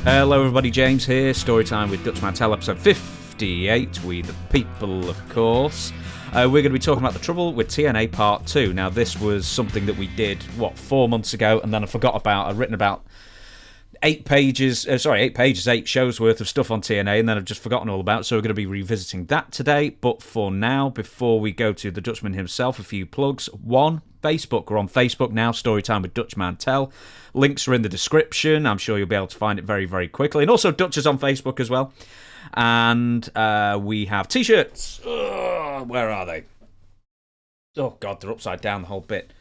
Hello everybody, James here, Storytime with Dutch Mantell, episode 58, We the People, of course. We're going to be talking about the trouble with TNA Part 2. Now, this was something that we did, 4 months ago, and then I forgot about. I'd written about 8 pages, 8 shows worth of stuff on TNA, and then I've just forgotten all about it, so we're going to be revisiting that today. But for now, before we go to the Dutchman himself, a few plugs. One, Facebook. We're on Facebook now, Storytime with Dutch Mantell. Links are in the description. I'm sure you'll be able to find it very, very quickly. And also, Dutch is on Facebook as well. And we have T-shirts. Where are they? Oh, God, they're upside down the whole bit.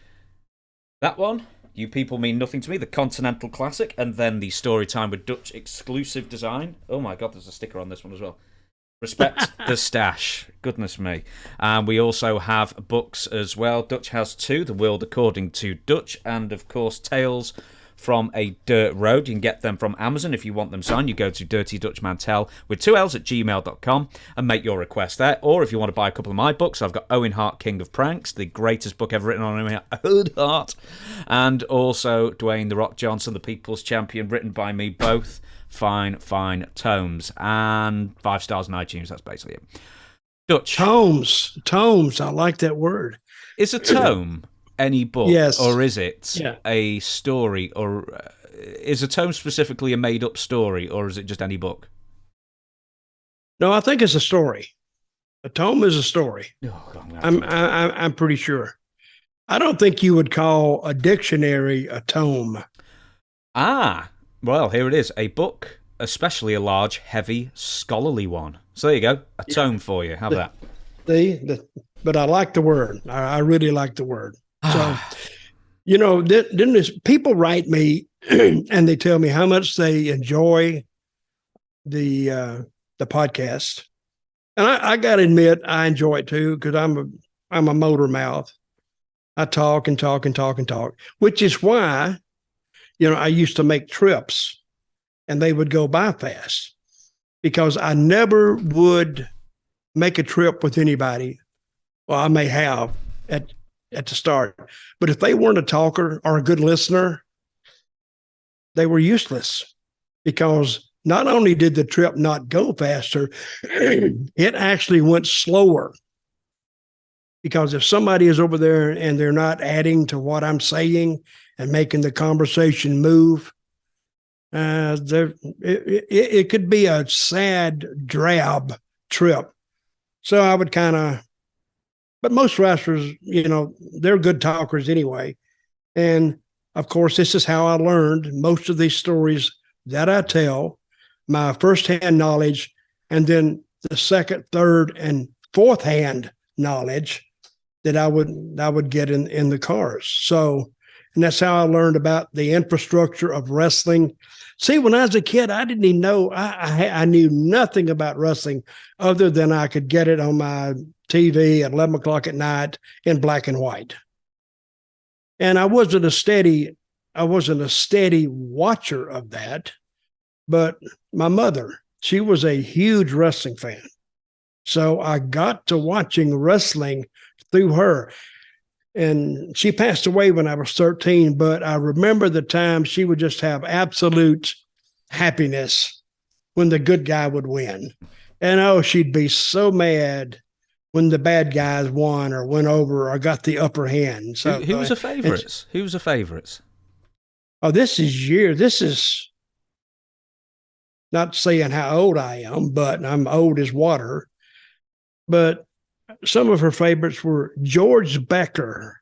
That one, You People Mean Nothing to Me, the Continental Classic, and then the Storytime with Dutch exclusive design. Oh, my God, there's a sticker on this one as well. Respect the stash. Goodness me. And we also have books as well. Dutch has 2, The World According to Dutch, and, of course, Tales from a Dirt Road. You can get them from Amazon if you want them signed. You go to Dirty Dutch Mantell with 2 L's at gmail.com and make your request there. Or if you want to buy a couple of my books, I've got Owen, Hart, King of Pranks, the greatest book ever written on Hart, and also Dwayne, The Rock Johnson, the People's Champion, written by me, both fine tomes, and 5 stars on iTunes. That's basically it. Dutch. Tomes. I like that word. Is a tome any book? Yes. Or is it a story? Or is a tome specifically a made-up story, or is it just any book? No, I think it's a story. A tome is a story. Oh, God, I'm pretty sure. I don't think you would call a dictionary a tome. Well, here it is. A book, especially a large, heavy, scholarly one. So there you go. A tome for you. Have that. But I like the word. I really like the word. So, people write me and they tell me how much they enjoy the podcast. And I got to admit, I enjoy it too, because I'm a motor mouth. I talk and talk and talk and talk, which is why I used to make trips and they would go by fast, because I never would make a trip with anybody. Well, I may have at the start, but if they weren't a talker or a good listener, they were useless, because not only did the trip not go faster, it actually went slower. Because if somebody is over there and they're not adding to what I'm saying and making the conversation move, it could be a sad, drab trip. So I would but most wrestlers, they're good talkers anyway. And of course, this is how I learned most of these stories that I tell, my firsthand knowledge, and then the second, third, and fourth hand knowledge that I would get in the cars. So, and that's how I learned about the infrastructure of wrestling. See, when I was a kid, I didn't even know, I knew nothing about wrestling other than I could get it on my TV at 11 o'clock at night in black and white. And I wasn't a steady watcher of that, but my mother, she was a huge wrestling fan. So I got to watching wrestling through her. And she passed away when I was 13, but I remember the time she would just have absolute happiness when the good guy would win. And she'd be so mad when the bad guys won or went over or got the upper hand. So who was a favorites? Who was a favorites? Oh, this is not saying how old I am, but I'm old as water. But some of her favorites were George Becker.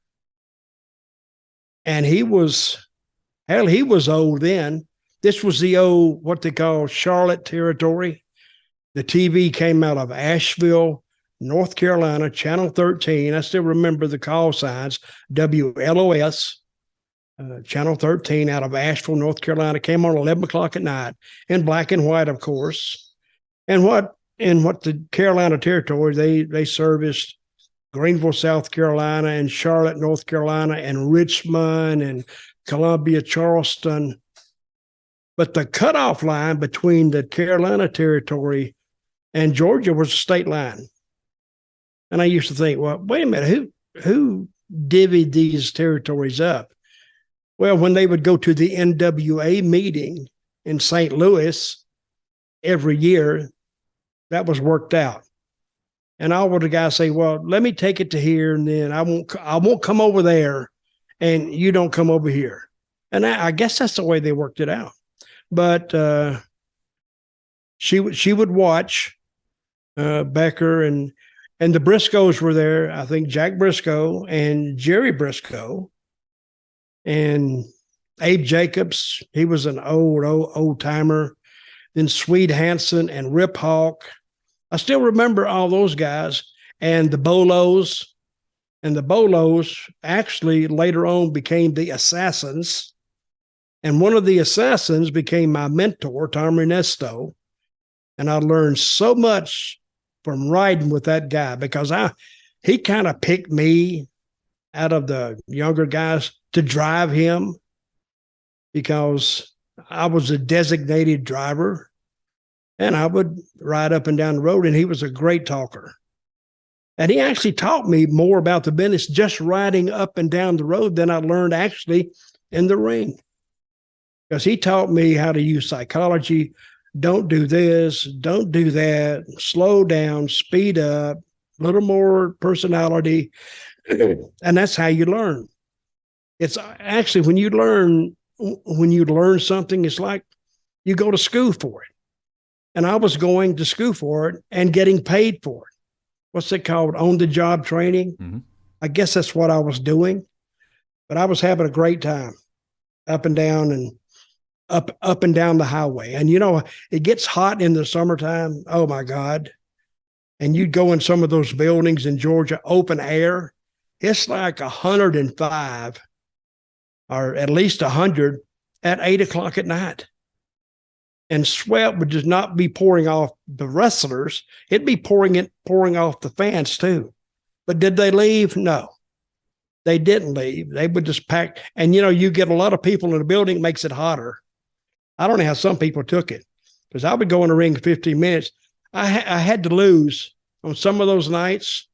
And he was old then. This was the old, what they call Charlotte territory. The TV came out of Asheville, North Carolina, Channel 13. I still remember the call signs, WLOS, Channel 13 out of Asheville, North Carolina, came on 11 o'clock at night in black and white, of course. And what the Carolina territory, they serviced Greenville, South Carolina, and Charlotte, North Carolina, and Richmond, and Columbia, Charleston. But the cutoff line between the Carolina territory and Georgia was a state line. And I used to think, well, wait a minute, who divvied these territories up? Well, when they would go to the NWA meeting in St. Louis every year, that was worked out. And I would the guy say, well, let me take it to here, and then I won't come over there, and you don't come over here. And I guess that's the way they worked it out. But she would watch Becker, and the Briscoes were there. I think Jack Briscoe and Jerry Briscoe and Abe Jacobs. He was an old timer. Then Swede Hansen and Rip Hawk. I still remember all those guys, and the Bolos. And the Bolos actually later on became the Assassins. And one of the Assassins became my mentor, Tom Ernesto. And I learned so much from riding with that guy, because he kind of picked me out of the younger guys to drive him, because I was a designated driver, and I would ride up and down the road, and he was a great talker. And he actually taught me more about the business just riding up and down the road than I learned actually in the ring, because he taught me how to use psychology. Don't do this, don't do that, slow down, speed up, a little more personality. And that's how you learn. It's actually when you learn something, it's like you go to school for it. And I was going to school for it and getting paid for it. What's it called? On the job training. Mm-hmm. I guess that's what I was doing. But I was having a great time up and down the highway. And it gets hot in the summertime. Oh my God. And you'd go in some of those buildings in Georgia, open air. It's like 105 or at least 100 at 8:00 at night. And sweat would just not be pouring off the wrestlers. It'd be pouring off the fans too. But did they leave? No, they didn't leave. They would just pack. And, you get a lot of people in the building, it makes it hotter. I don't know how some people took it, because I would go in the ring 15 minutes. I had to lose on some of those nights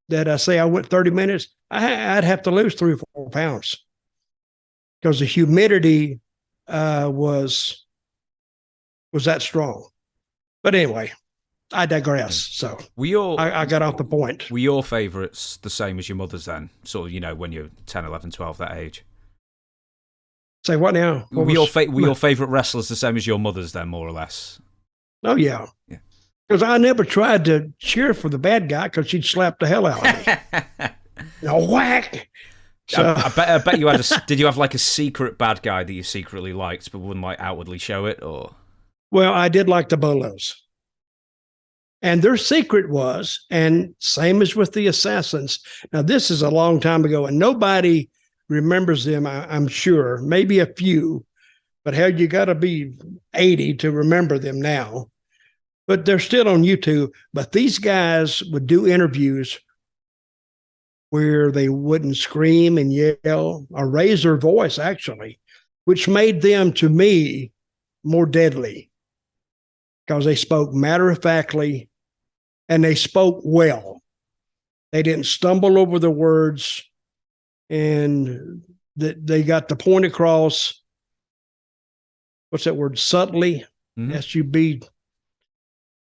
that I say I went 30 minutes. I'd have to lose 3 or 4 pounds, because the humidity was that strong. But anyway, I digress. So I got off the point. Were your favourites the same as your mother's then? Sort of, when you're 10, 11, 12, that age? Say what now? Were your favourite wrestlers the same as your mother's then, more or less? Oh, yeah. Because I never tried to cheer for the bad guy, because she'd slap the hell out of me. Whack! So, I bet you had did you have like a secret bad guy that you secretly liked but wouldn't like outwardly show it, or? Well, I did like the Bolos. And their secret was, and same as with the Assassins. Now, this is a long time ago, and nobody remembers them, I'm sure. Maybe a few. But hell, you got to be 80 to remember them now. But they're still on YouTube. But these guys would do interviews where they wouldn't scream and yell or raise their voice, actually, which made them, to me, more deadly, because they spoke matter-of-factly and they spoke well. They didn't stumble over the words, and they got the point across. What's that word? Subtly, S-U-B.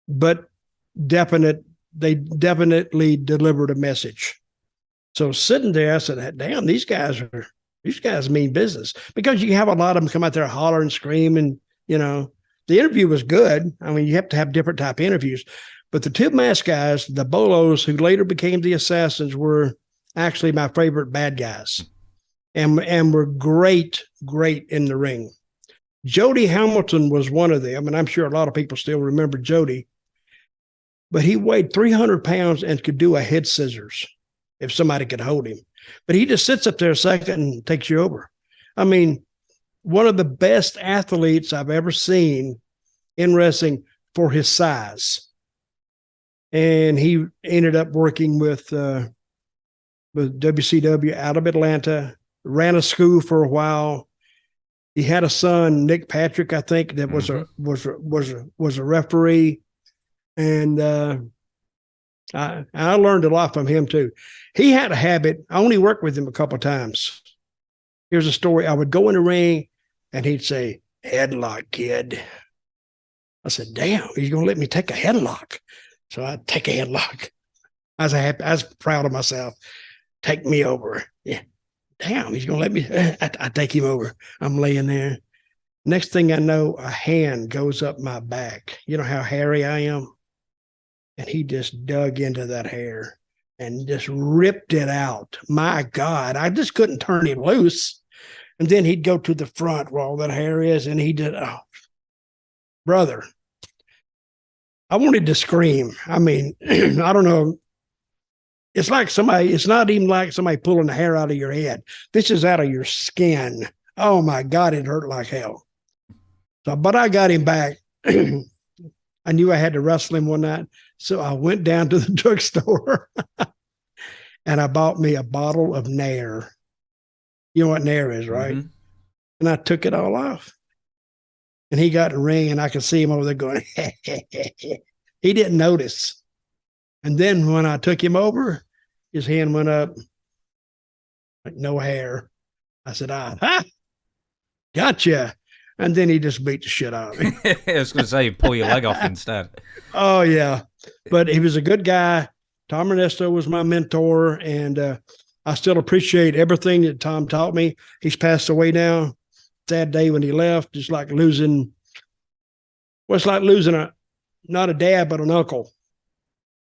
But they definitely delivered a message. So sitting there, I said, damn, these guys mean business, because you have a lot of them come out there holler and scream, and, the interview was good. I mean, you have to have different type of interviews. But the two masked guys, the Bolos, who later became the Assassins, were actually my favorite bad guys, and were great in the ring. Jody Hamilton was one of them, and I'm sure a lot of people still remember Jody. But he weighed 300 pounds and could do a head scissors if somebody could hold him. But he just sits up there a second and takes you over. I mean, one of the best athletes I've ever seen in wrestling for his size. And he ended up working with WCW out of Atlanta, ran a school for a while. He had a son, Nick Patrick, I think, that was a referee. And I learned a lot from him too. He had a habit. I only worked with him a couple of times. Here's a story. I would go in the ring and he'd say, headlock, kid. I said, damn, he's going to let me take a headlock. So I take a headlock. I was happy. I was proud of myself. Take me over. Yeah. Damn, he's going to let me. I take him over. I'm laying there. Next thing I know, a hand goes up my back. You know how hairy I am? And he just dug into that hair and just ripped it out. My God, I just couldn't turn him loose. And then he'd go to the front where all that hair is, and he did, oh, brother. I wanted to scream. I mean, I don't know. It's like it's not even like somebody pulling the hair out of your head. This is out of your skin. Oh my God, it hurt like hell. So, but I got him back. I knew I had to wrestle him one night. So I went down to the drugstore and I bought me a bottle of Nair. You know what Nair is, right? Mm-hmm. And I took it all off. And he got in the ring and I could see him over there going, he didn't notice. And then when I took him over, his hand went up like no hair. I said, gotcha. And then he just beat the shit out of me. I was going to say, pull your leg off instead. Oh, yeah. But he was a good guy. Tom Ernesto was my mentor, and I still appreciate everything that Tom taught me. He's passed away now. Sad day when he left. It's like losing, it's like losing not a dad, but an uncle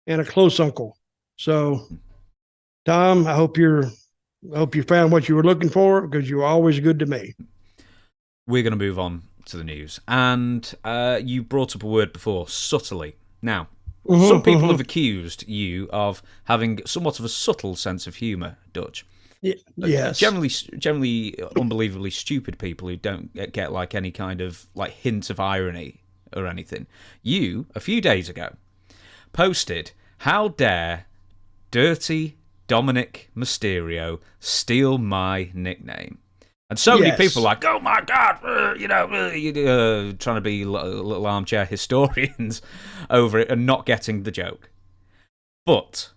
and a close uncle. So, Tom, I hope you found what you were looking for, because you were always good to me. We're going to move on to the news. And you brought up a word before, subtly. Now, some people have accused you of having somewhat of a subtle sense of humour, Dutch. Yes. Generally unbelievably stupid people who don't get like any kind of like hint of irony or anything. You, a few days ago, posted, "How dare Dirty Dominik Mysterio steal my nickname?" And so many people are like, oh my God, trying to be little armchair historians over it and not getting the joke. But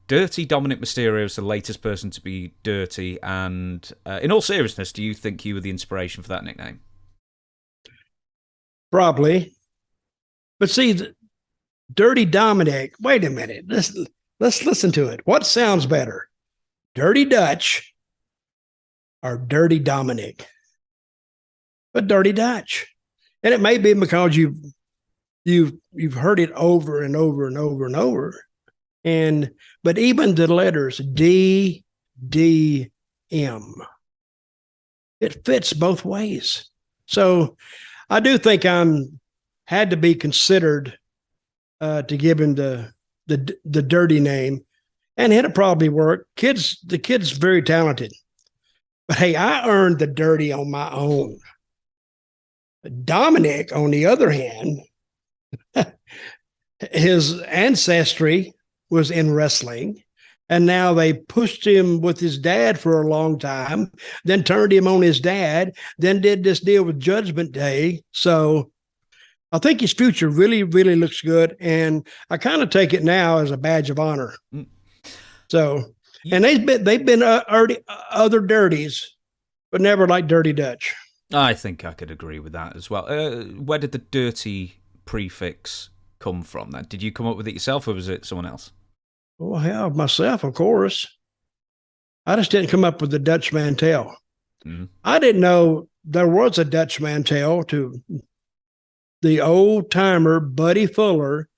Dirty Dominik Mysterio is the latest person to be dirty. And in all seriousness, do you think you were the inspiration for that nickname? Probably. But see, Dirty Dominik, wait a minute. Let's listen to it. What sounds better? Dirty Dutch or Dirty Dominik? But Dirty Dutch. And it may be because you've heard it over and over and over and over. But even the letters D, D, M, it fits both ways. So I do think had to be considered to give him the dirty name, and it'll probably work. The kid's very talented. But hey, I earned the dirty on my own. Dominik, on the other hand, his ancestry was in wrestling, and now they pushed him with his dad for a long time, then turned him on his dad, then did this deal with Judgment Day. So I think his future really, really looks good, and I kind of take it now as a badge of honor. So. And they've been other dirties, but never like Dirty Dutch. I think I could agree with that as well. Where did the dirty prefix come from then? Did you come up with it yourself, or was it someone else? Oh, hell, myself, of course. I just didn't come up with the Dutch Mantell. Mm-hmm. I didn't know there was a Dutch Mantell. To the old timer Buddy Fuller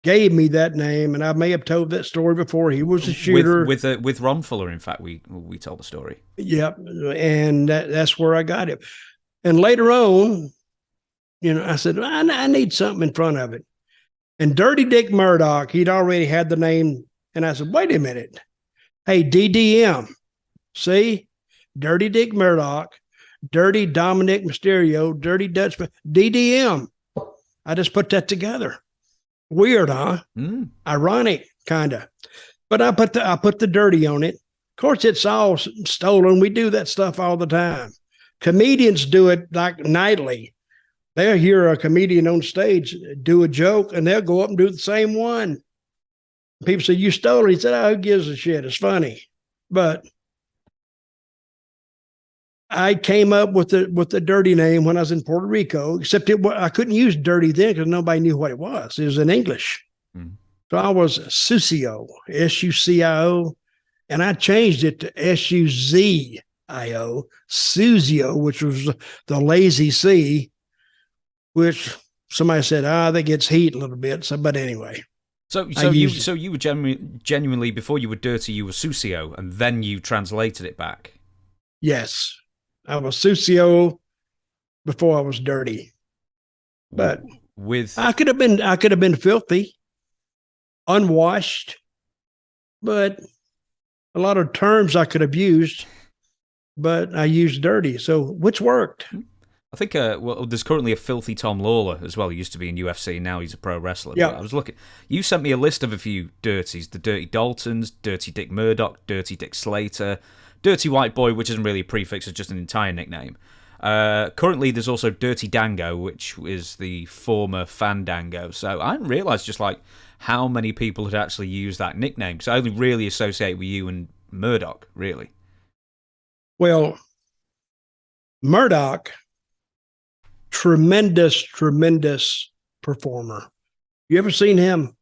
gave me that name, and I may have told that story before. He was a shooter with Ron Fuller. In fact, we told the story. Yep, and that's where I got it. And later on, I said I need something in front of it. And Dirty Dick Murdoch, he'd already had the name, and I said, wait a minute, hey, DDM, see, Dirty Dick Murdoch, Dirty Dominik Mysterio, Dirty Dutchman, DDM. I just put that together. Weird, huh? Ironic, kind of. But I put the dirty on it. Of course, it's all stolen. We do that stuff all the time. Comedians do it like nightly. They'll hear a comedian on stage do a joke, and they'll go up and do the same one. People say, you stole it. He said, oh, who gives a shit? It's funny. But I came up with the dirty name when I was in Puerto Rico, except I couldn't use dirty then because nobody knew what it was. It was in English. Mm. So I was Sucio, Sucio, and I changed it to Suzio, Suzio, which was the lazy C, which somebody said, that gets heat a little bit. So, but anyway. So you were genuinely, before you were dirty, you were Sucio, and then you translated it back. Yes. I was Sucio before I was dirty, but I could have been filthy, unwashed, but a lot of terms I could have used, but I used dirty. So which worked? I think there's currently a filthy Tom Lawler as well. He used to be in UFC, now he's a pro wrestler. Yeah. I was looking. You sent me a list of a few dirties: the Dirty Daltons, Dirty Dick Murdoch, Dirty Dick Slater, Dirty White Boy, which isn't really a prefix, it's just an entire nickname. Currently, there's also Dirty Dango, which is the former Fandango. So I didn't realise just like how many people had actually used that nickname, because I only really associate with you and Murdoch, really. Well, Murdoch, tremendous performer. You ever seen him?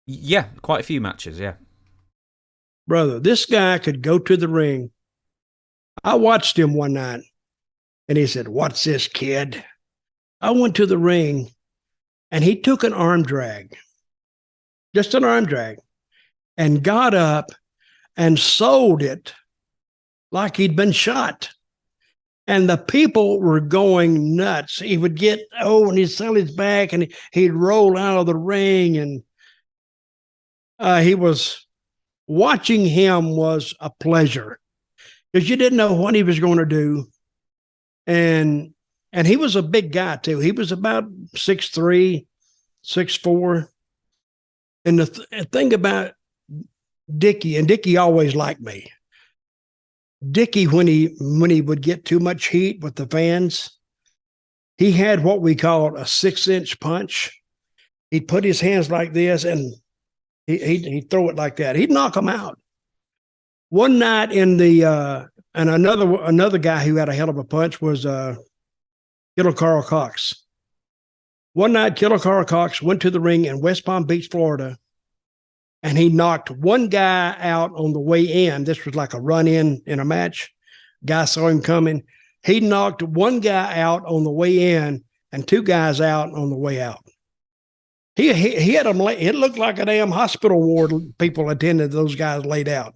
Yeah, quite a few matches, yeah. Brother, this guy could go to the ring. I watched him one night, and he said, "What's this, kid?" I went to the ring, and he took an arm drag, just an arm drag, and got up and sold it like he'd been shot. And the people were going nuts. He would get, and he'd sell his back, and he'd roll out of the ring, and he was... Watching him was a pleasure because you didn't know what he was going to do. And he was a big guy too. He was about 6'3", 6'4". And the thing about Dickie, and Dickie always liked me. Dickie, when he would get too much heat with the fans, he had what we called a 6-inch punch. He'd put his hands like this, and he'd throw it like that. He'd knock them out. One night in the and another guy who had a hell of a punch was Killer Carl Cox. One night, Killer Carl Cox went to the ring in West Palm Beach, Florida, and he knocked one guy out on the way in. This was like a run-in a match. Guy saw him coming. He knocked one guy out on the way in and two guys out on the way out. He had them. It looked like a damn hospital ward. People attended, those guys laid out.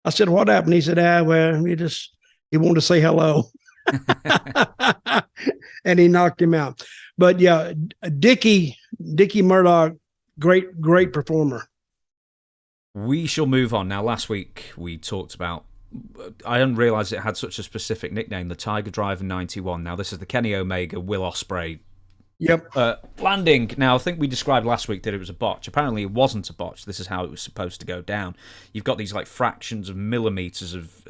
I said, "What happened?" He said, well, he wanted to say hello." And he knocked him out. But yeah, Dickie Murdoch, great performer. We shall move on. Now, last week we talked about, I didn't realize it had such a specific nickname, the Tiger Driver 91. Now, this is the Kenny Omega, Will Ospreay landing. Now, I think we described last week that it was a botch. Apparently, it wasn't a botch. This is how it was supposed to go down. You've got these like fractions of millimeters of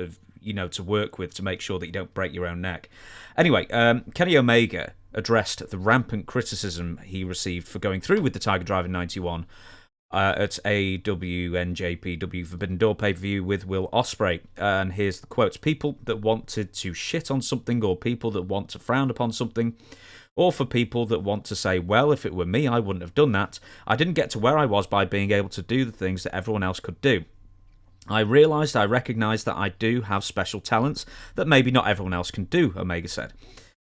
to work with to make sure that you don't break your own neck. Anyway, Kenny Omega addressed the rampant criticism he received for going through with the Tiger Driver 91 at AEW NJPW Forbidden Door pay-per-view with Will Ospreay. And here's the quotes: "People that wanted to shit on something, or people that want to frown upon something, or for people that want to say, well, if it were me, I wouldn't have done that. I didn't get to where I was by being able to do the things that everyone else could do. I recognised that I do have special talents that maybe not everyone else can do," Omega said.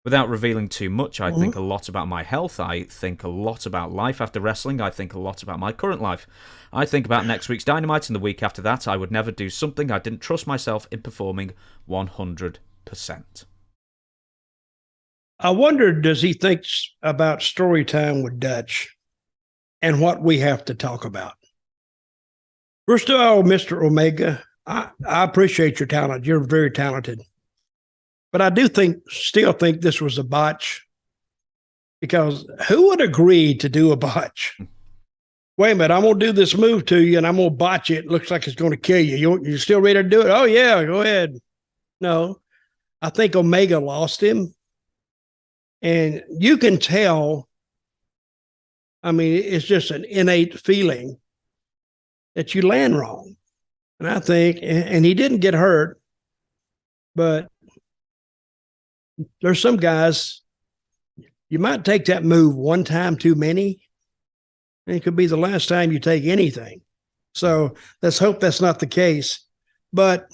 "Without revealing too much, I think a lot about my health. I think a lot about life after wrestling. I think a lot about my current life. I think about next week's Dynamite and the week after that. I would never do something I didn't trust myself in performing 100%. I wonder, does he think about story time with Dutch and what we have to talk about? First of all, Mr. Omega, I appreciate your talent. You're very talented. But I still think this was a botch, because who would agree to do a botch? Wait a minute, I'm going to do this move to you and I'm going to botch it. Looks like it's going to kill you. You're still ready to do it? Oh, yeah, go ahead. No, I think Omega lost him. And you can tell, I mean, it's just an innate feeling that you land wrong. And I think, and he didn't get hurt, but there's some guys, you might take that move one time too many, and it could be the last time you take anything. So let's hope that's not the case. But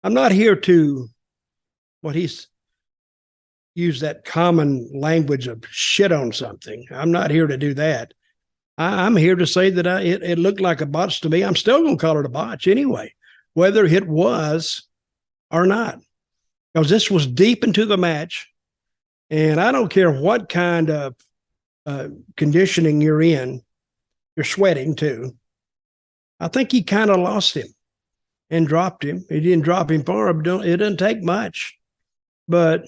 I'm not here to he's used that common language of shit on something. I'm not here to do that. I'm here to say that it looked like a botch to me. I'm still going to call it a botch anyway, whether it was or not, because this was deep into the match. And I don't care what kind of conditioning you're in, you're sweating too. I think he kind of lost him and dropped him. He didn't drop him far. It doesn't take much. But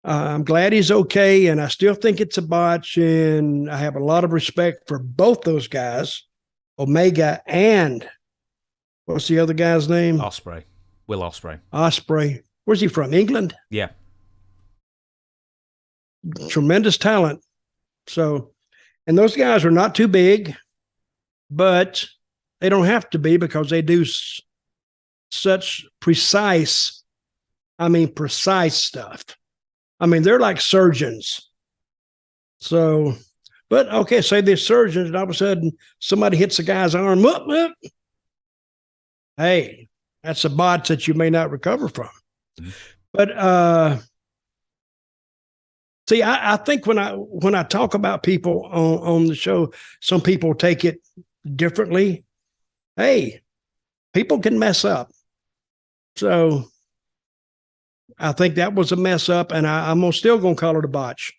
I'm glad he's okay, and I still think it's a botch, and I have a lot of respect for both those guys, Omega and what's the other guy's name? Ospreay. Will Ospreay. Ospreay. Where's he from? England? Yeah. Tremendous talent. So, and those guys are not too big, but they don't have to be because they do such precise stuff. I mean, they're like surgeons. So, but okay, say they're surgeons, and all of a sudden somebody hits the guy's arm. Whoop, whoop. Hey, that's a botch that you may not recover from. Mm-hmm. But see, I think when I talk about people on the show, some people take it differently. Hey, people can mess up. So I think that was a mess up, and I'm still going to call it a botch.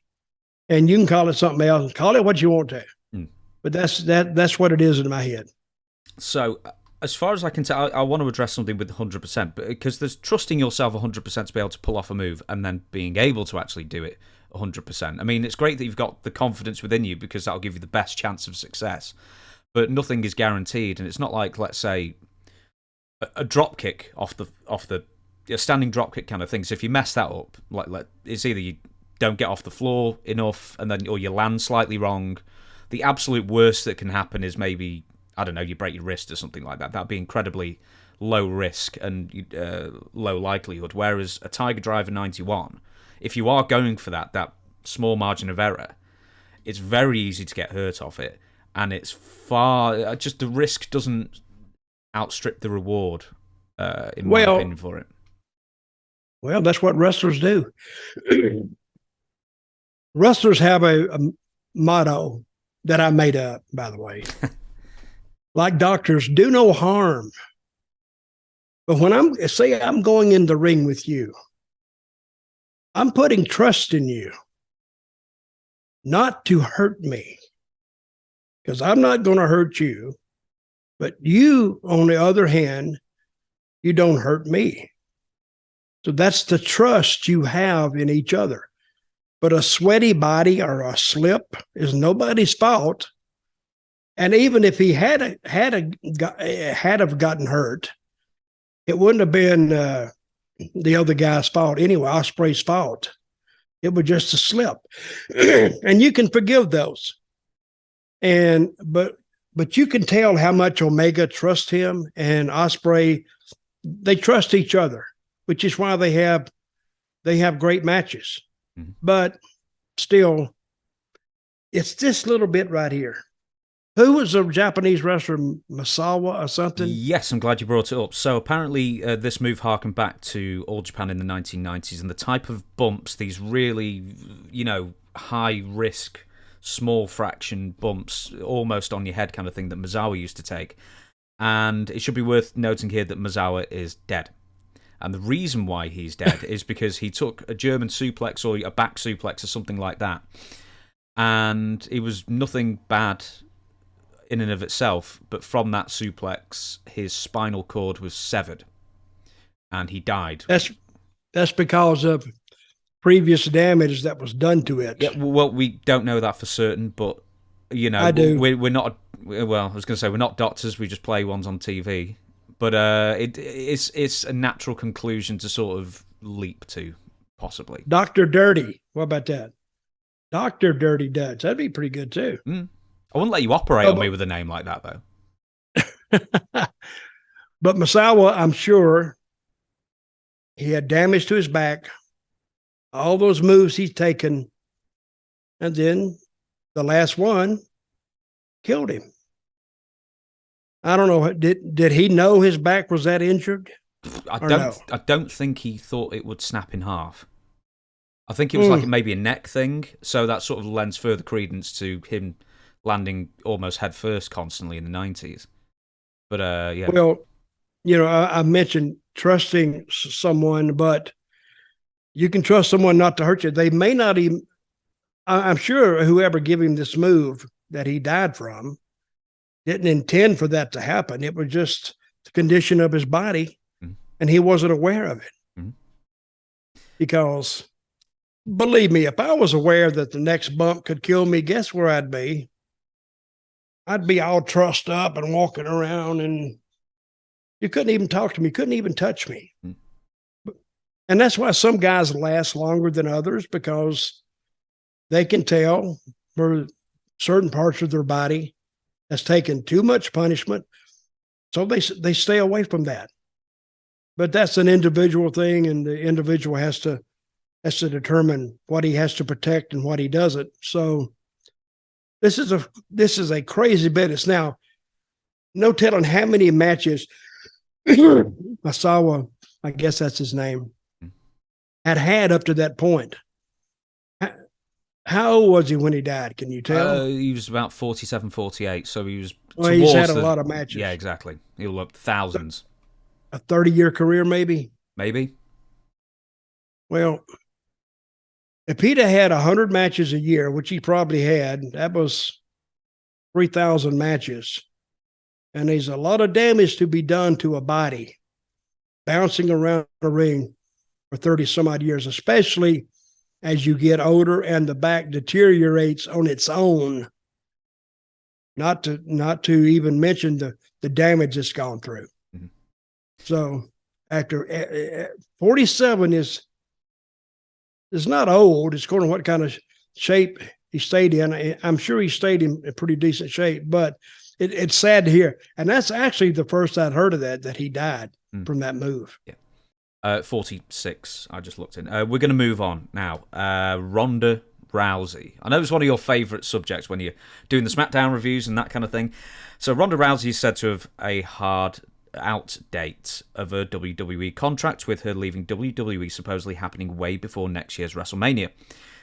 And you can call it something else. Call it what you want to. But that's what it is in my head. So as far as I can tell, I want to address something with 100%, because there's trusting yourself 100% to be able to pull off a move and then being able to actually do it 100%. I mean, it's great that you've got the confidence within you, because that'll give you the best chance of success. But nothing is guaranteed, and it's not like, let's say, a drop kick off the a standing drop kick kind of thing. So if you mess that up, like it's either you don't get off the floor enough, or you land slightly wrong. The absolute worst that can happen is maybe, I don't know, you break your wrist or something like that. That'd be incredibly low risk and low likelihood. Whereas a Tiger Driver 91, if you are going for that small margin of error, it's very easy to get hurt off it, and it's far just the risk doesn't outstrip the reward. In my opinion, for it. Well, that's what wrestlers do. Wrestlers have a motto that I made up, by the way. Like doctors, do no harm. But when I'm going in the ring with you, I'm putting trust in you, not to hurt me, because I'm not going to hurt you. But you, on the other hand, you don't hurt me. So that's the trust you have in each other. But a sweaty body or a slip is nobody's fault. And even if he had gotten hurt, it wouldn't have been the other guy's fault anyway, Ospreay's fault. It was just a slip. And you can forgive those. But you can tell how much Omega trusts him, and Ospreay, they trust each other, which is why they have great matches. Mm-hmm. But still, it's this little bit right here. Who was a Japanese wrestler, Misawa or something? Yes, I'm glad you brought it up. So apparently this move harkened back to All Japan in the 1990s, and the type of bumps, these really, high risk, small fraction bumps, almost on your head kind of thing that Misawa used to take. And it should be worth noting here that Misawa is dead. And the reason why he's dead is because he took a German suplex or a back suplex or something like that. And it was nothing bad in and of itself, but from that suplex, his spinal cord was severed. And he died. That's because of previous damage that was done to it. Yeah, well, we don't know that for certain, but, I do. We're not, well, I was going to say, we're not doctors, we just play ones on TV. But it's a natural conclusion to sort of leap to, possibly. Dr. Dirty. What about that? Dr. Dirty Dutch. That'd be pretty good, too. I wouldn't let you operate on me with a name like that, though. But Misawa, I'm sure, He had damage to his back, all those moves he's taken, and then the last one killed him. I don't know. Did he know his back was that injured? I don't think he thought it would snap in half. I think it was like maybe a neck thing, so that sort of lends further credence to him landing almost head first constantly in the 90s. But yeah. Well, you know, I mentioned trusting someone, but you can trust someone not to hurt you. They may not even. I'm sure whoever gave him this move that he died from didn't intend for that to happen. It was just the condition of his body, and he wasn't aware of it. Because, believe me, if I was aware that the next bump could kill me, guess where I'd be? I'd be all trussed up and walking around, and you couldn't even talk to me, couldn't even touch me. And that's why some guys last longer than others, because they can tell for certain parts of their body has taken too much punishment, so they stay away from that. But that's an individual thing, and the individual has to determine what he has to protect and what he doesn't. So this is a crazy business. Now, no telling how many matches Masawa, I guess that's his name, had up to that point. How old was he when he died? Can you tell? He was about 47, 48, so he was. Well, he's had a lot of matches. Yeah, exactly. He'll up thousands. A 30-year career, maybe. Maybe. Well, if he'd have had 100 matches a year, which he probably had, that was 3,000 matches. And there's a lot of damage to be done to a body bouncing around the ring for 30 some odd years, especially as you get older and the back deteriorates on its own. Not to even mention the damage it's gone through. So after 47 is not old. It's according to what kind of shape he stayed in. I'm sure he stayed in pretty decent shape, but it's sad to hear. And that's actually the first I'd heard of that he died from that move. Yeah. 46, I just looked in. We're going to move on now. Ronda Rousey. I know it's one of your favourite subjects when you're doing the SmackDown reviews and that kind of thing. So Ronda Rousey is said to have a hard out date of her WWE contract, with her leaving WWE supposedly happening way before next year's WrestleMania.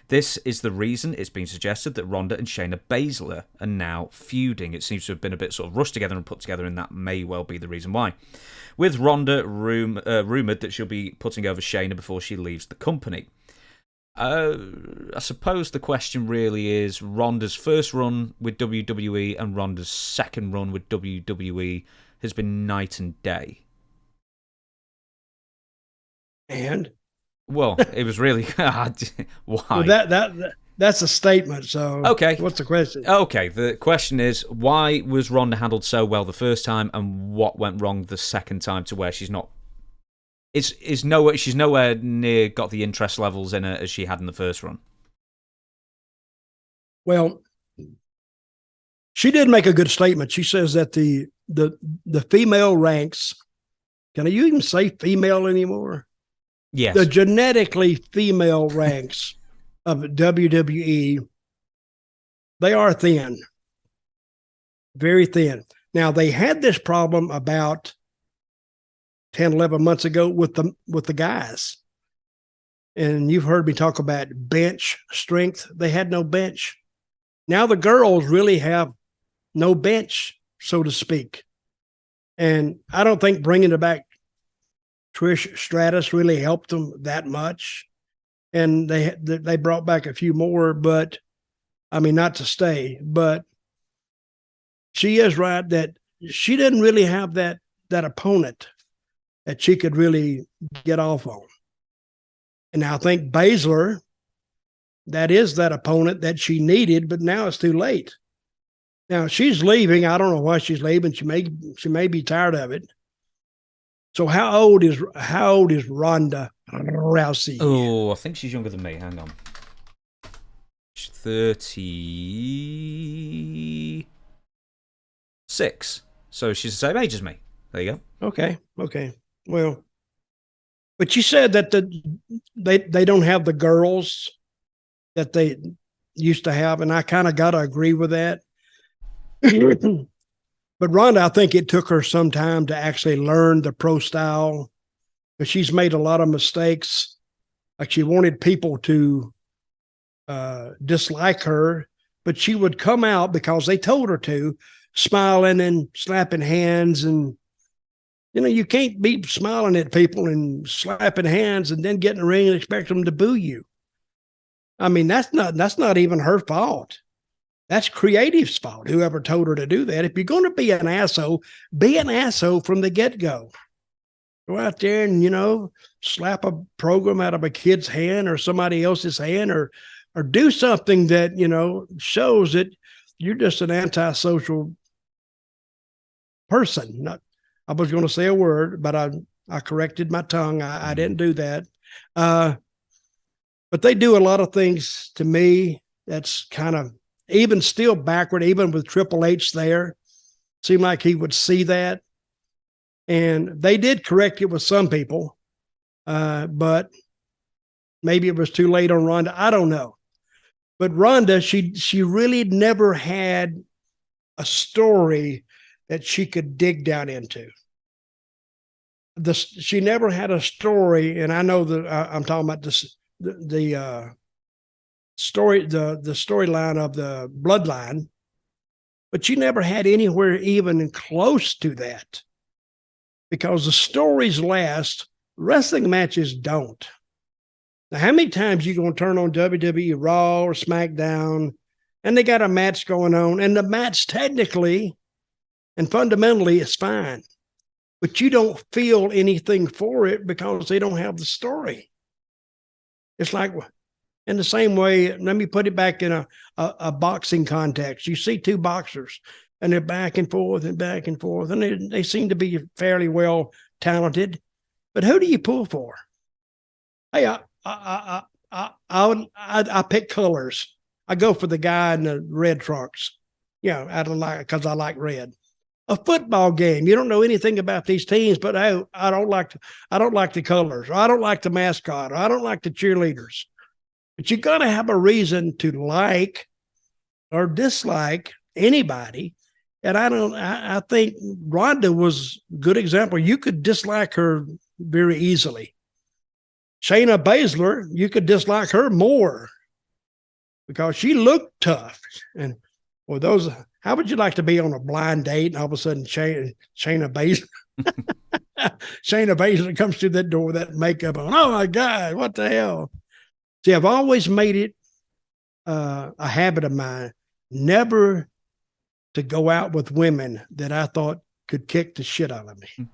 This is the reason it's been suggested that Ronda and Shayna Baszler are now feuding. It seems to have been a bit sort of rushed together and put together, and that may well be the reason why. With Ronda rumoured that she'll be putting over Shayna before she leaves the company. I suppose the question really is Ronda's first run with WWE and Ronda's second run with WWE has been night and day. And? Well, it was really why? Well, that's a statement. So okay, what's the question? Okay, the question is, why was Ronda handled so well the first time, and what went wrong the second time to where she's not? She's nowhere near got the interest levels in her as she had in the first run. Well, she did make a good statement. She says that the female ranks. Can you even say female anymore? Yes. The genetically female ranks of WWE, they are thin, very thin. Now, they had this problem about 10, 11 months ago with the guys. And you've heard me talk about bench strength. They had no bench. Now the girls really have no bench, so to speak. And I don't think bringing it back Trish Stratus really helped them that much. And they brought back a few more, but I mean, not to stay, but she is right that she didn't really have that opponent that she could really get off on. And I think Baszler, that is that opponent that she needed, but now it's too late. Now she's leaving. I don't know why she's leaving. She may be tired of it. So how old is Ronda Rousey? Oh, I think she's younger than me. Hang on. She's 36. So she's the same age as me. There you go. Okay. Well, But you said that they don't have the girls that they used to have, and I kind of got to agree with that. But Rhonda, I think it took her some time to actually learn the pro style, because she's made a lot of mistakes. Like, she wanted people to dislike her, but she would come out because they told her to, smiling and slapping hands. And, you can't be smiling at people and slapping hands and then get in the ring and expect them to boo you. I mean, that's not even her fault. That's creative's fault, whoever told her to do that. If you're going to be an asshole from the get-go. Go out there and, slap a program out of a kid's hand or somebody else's hand, or do something that, shows that you're just an antisocial person. I was going to say a word, but I corrected my tongue. I didn't do that. But they do a lot of things to me that's kind of even still backward, even with Triple H there. Seemed like he would see that. And they did correct it with some people, but maybe it was too late on Rhonda. I don't know. But Rhonda, she really never had a story that she could dig down into. She never had a story, and I know that I'm talking about the story, the storyline of the bloodline, but she never had anywhere even close to that, because the stories last, wrestling matches don't. Now, how many times you going to turn on WWE Raw or SmackDown, and they got a match going on, and the match technically and fundamentally is fine, but you don't feel anything for it because they don't have the story. It's like, in the same way, let me put it back in a boxing context. You see two boxers, and they're back and forth, and they seem to be fairly well talented. But who do you pull for? Hey, I pick colors. I go for the guy in the red trunks, because I like red. A football game, you don't know anything about these teams, but I don't like the colors, or I don't like the mascot, or I don't like the cheerleaders. But you got to have a reason to like or dislike anybody. And I think Rhonda was a good example. You could dislike her very easily. Shayna Baszler, you could dislike her more because she looked tough. And how would you like to be on a blind date and all of a sudden Shayna Baszler Shayna Baszler comes through that door with that makeup on? Oh my God, what the hell? See, I've always made it a habit of mine never to go out with women that I thought could kick the shit out of me.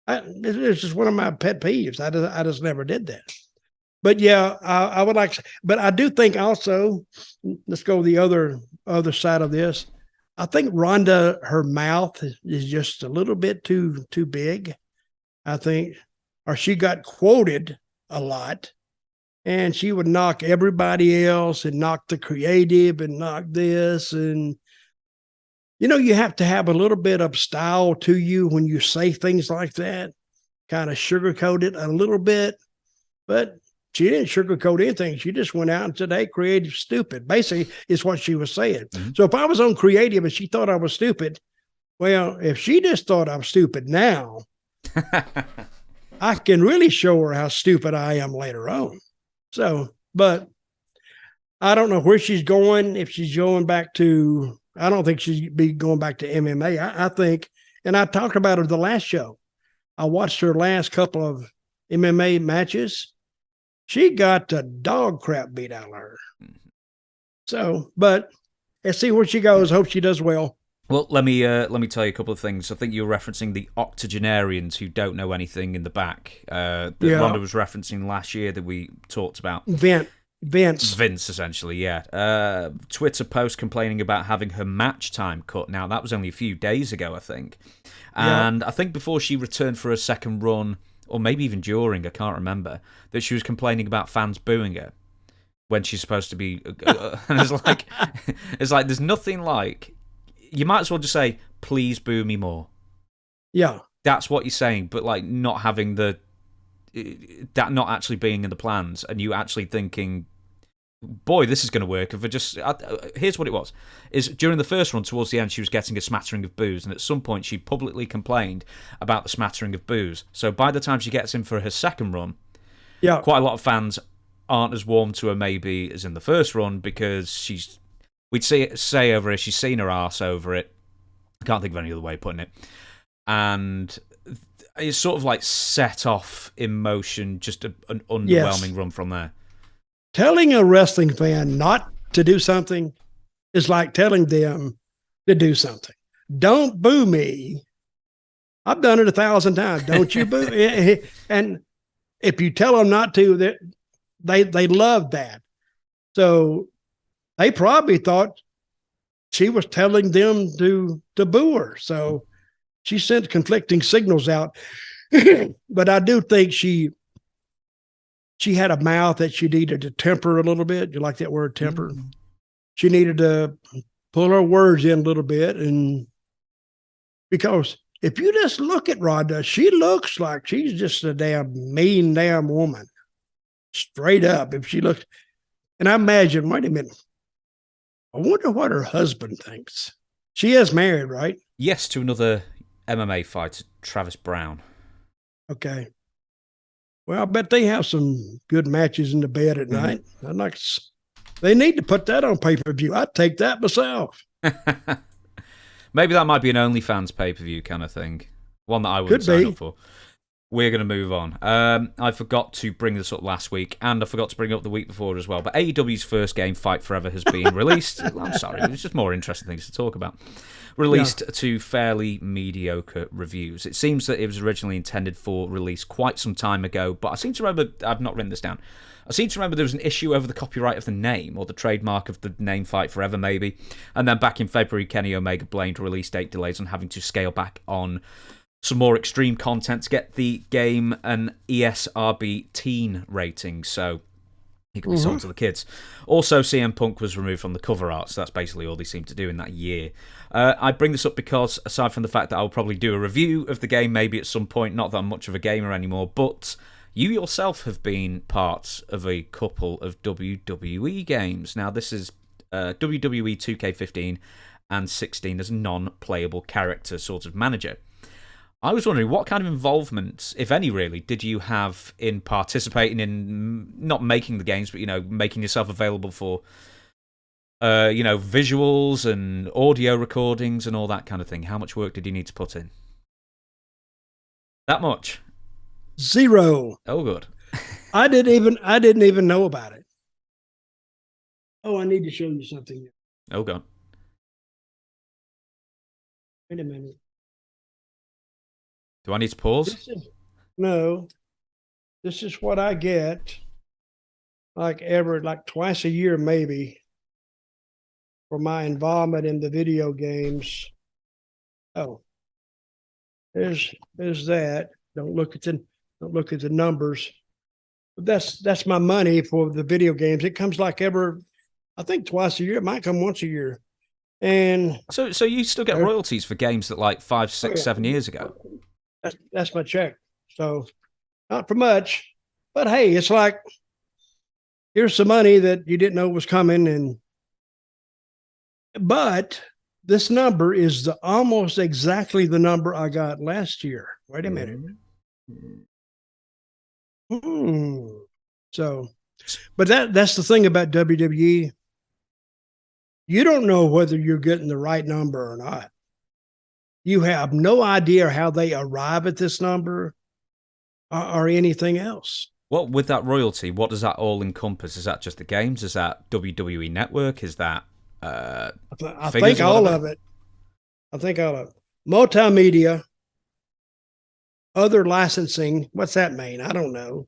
It's just one of my pet peeves. I just never did that. But yeah, I would like to, but I do think also, let's go the other side of this. I think Rhonda, her mouth is just a little bit too big. I think, or she got quoted a lot, and she would knock everybody else and knock the creative and knock this. And, you have to have a little bit of style to you when you say things like that, kind of sugarcoat it a little bit. But she didn't sugarcoat anything. She just went out and said, hey, creative stupid, basically is what she was saying. Mm-hmm. So if I was on creative and she thought I was stupid, well, if she just thought I'm stupid now, I can really show her how stupid I am later on. So, but I don't know where she's going. If she's going back to, I don't think she'd be going back to MMA. I think, and I talked about her the last show. I watched her last couple of MMA matches. She got the dog crap beat out of her. So, but let's see where she goes. Hope she does well. Well, let me tell you a couple of things. I think you're referencing the octogenarians who don't know anything in the back. That Rhonda was referencing last year that we talked about. Vince, essentially, yeah. Twitter post complaining about having her match time cut. Now, that was only a few days ago, I think. And I think before she returned for a second run, or maybe even during, I can't remember, that she was complaining about fans booing her when she's supposed to be. And it's like there's nothing like. You might as well just say, please boo me more. Yeah. That's what you're saying, but like not having the that not actually being in the plans, and you actually thinking, boy, this is going to work. If I just here's what it was: is during the first run, towards the end, she was getting a smattering of boos, and at some point, she publicly complained about the smattering of boos. So by the time she gets in for her second run, quite a lot of fans aren't as warm to her maybe as in the first run, because we'd say over her, she's seen her arse over it. I can't think of any other way of putting it, and it's sort of like set off in motion, just an underwhelming run from there. Telling a wrestling fan not to do something is like telling them to do something. Don't boo me. I've done it 1,000 times. Don't you boo? And if you tell them not to, they love that. So they probably thought she was telling them to boo her. So she sent conflicting signals out. But I do think she had a mouth that she needed to temper a little bit. You like that word, temper? Mm-hmm. She needed to pull her words in a little bit. And because if you just look at Rhonda, she looks like she's just a mean woman. Straight up. If she looks, and I imagine, wait a minute, I wonder what her husband thinks. She is married, right? Yes, to another MMA fighter, Travis Brown. Okay. Well, I bet they have some good matches in the bed at night. They need to put that on pay-per-view. I'd take that myself. Maybe that might be an OnlyFans pay-per-view kind of thing. One that I wouldn't sign up for. We're going to move on. I forgot to bring this up last week, and I forgot to bring it up the week before as well. But AEW's first game, Fight Forever, has been released. I'm sorry, there's just more interesting things to talk about. Released to fairly mediocre reviews. It seems that it was originally intended for release quite some time ago, but I seem to remember, I've not written this down, I seem to remember there was an issue over the copyright of the name, or the trademark of the name Fight Forever, maybe. And then back in February, Kenny Omega blamed release date delays on having to scale back on some more extreme content to get the game an ESRB teen rating, so he could be sold to the kids. Also, CM Punk was removed from the cover art, so that's basically all they seemed to do in that year. I bring this up because, aside from the fact that I'll probably do a review of the game maybe at some point, not that I'm much of a gamer anymore, but you yourself have been part of a couple of WWE games. Now, this is WWE 2K15 and 16 as a non-playable character sort of manager. I was wondering, what kind of involvement, if any really, did you have in participating in, not making the games, but, making yourself available for, visuals and audio recordings and all that kind of thing? How much work did you need to put in? That much? 0. Oh, good. I didn't even know about it. Oh, I need to show you something. Oh, God. Wait a minute. Do I need to pause? No. This is what I get, like twice a year maybe, for my involvement in the video games. Oh, there's that. Don't look at the numbers. But that's my money for the video games. It comes I think twice a year. It might come once a year. And so you still get royalties for games that 5, 6, 7 years ago? That's my check. So not for much, but hey, it's like, here's some money that you didn't know was coming. But this number is almost exactly the number I got last year. Wait a minute. So, but that's the thing about WWE. You don't know whether you're getting the right number or not. You have no idea how they arrive at this number or anything else. Well, with that royalty, what does that all encompass? Is that just the games? Is that WWE Network? Is that I think all of it. I think all of it. Multimedia, other licensing. What's that mean? I don't know.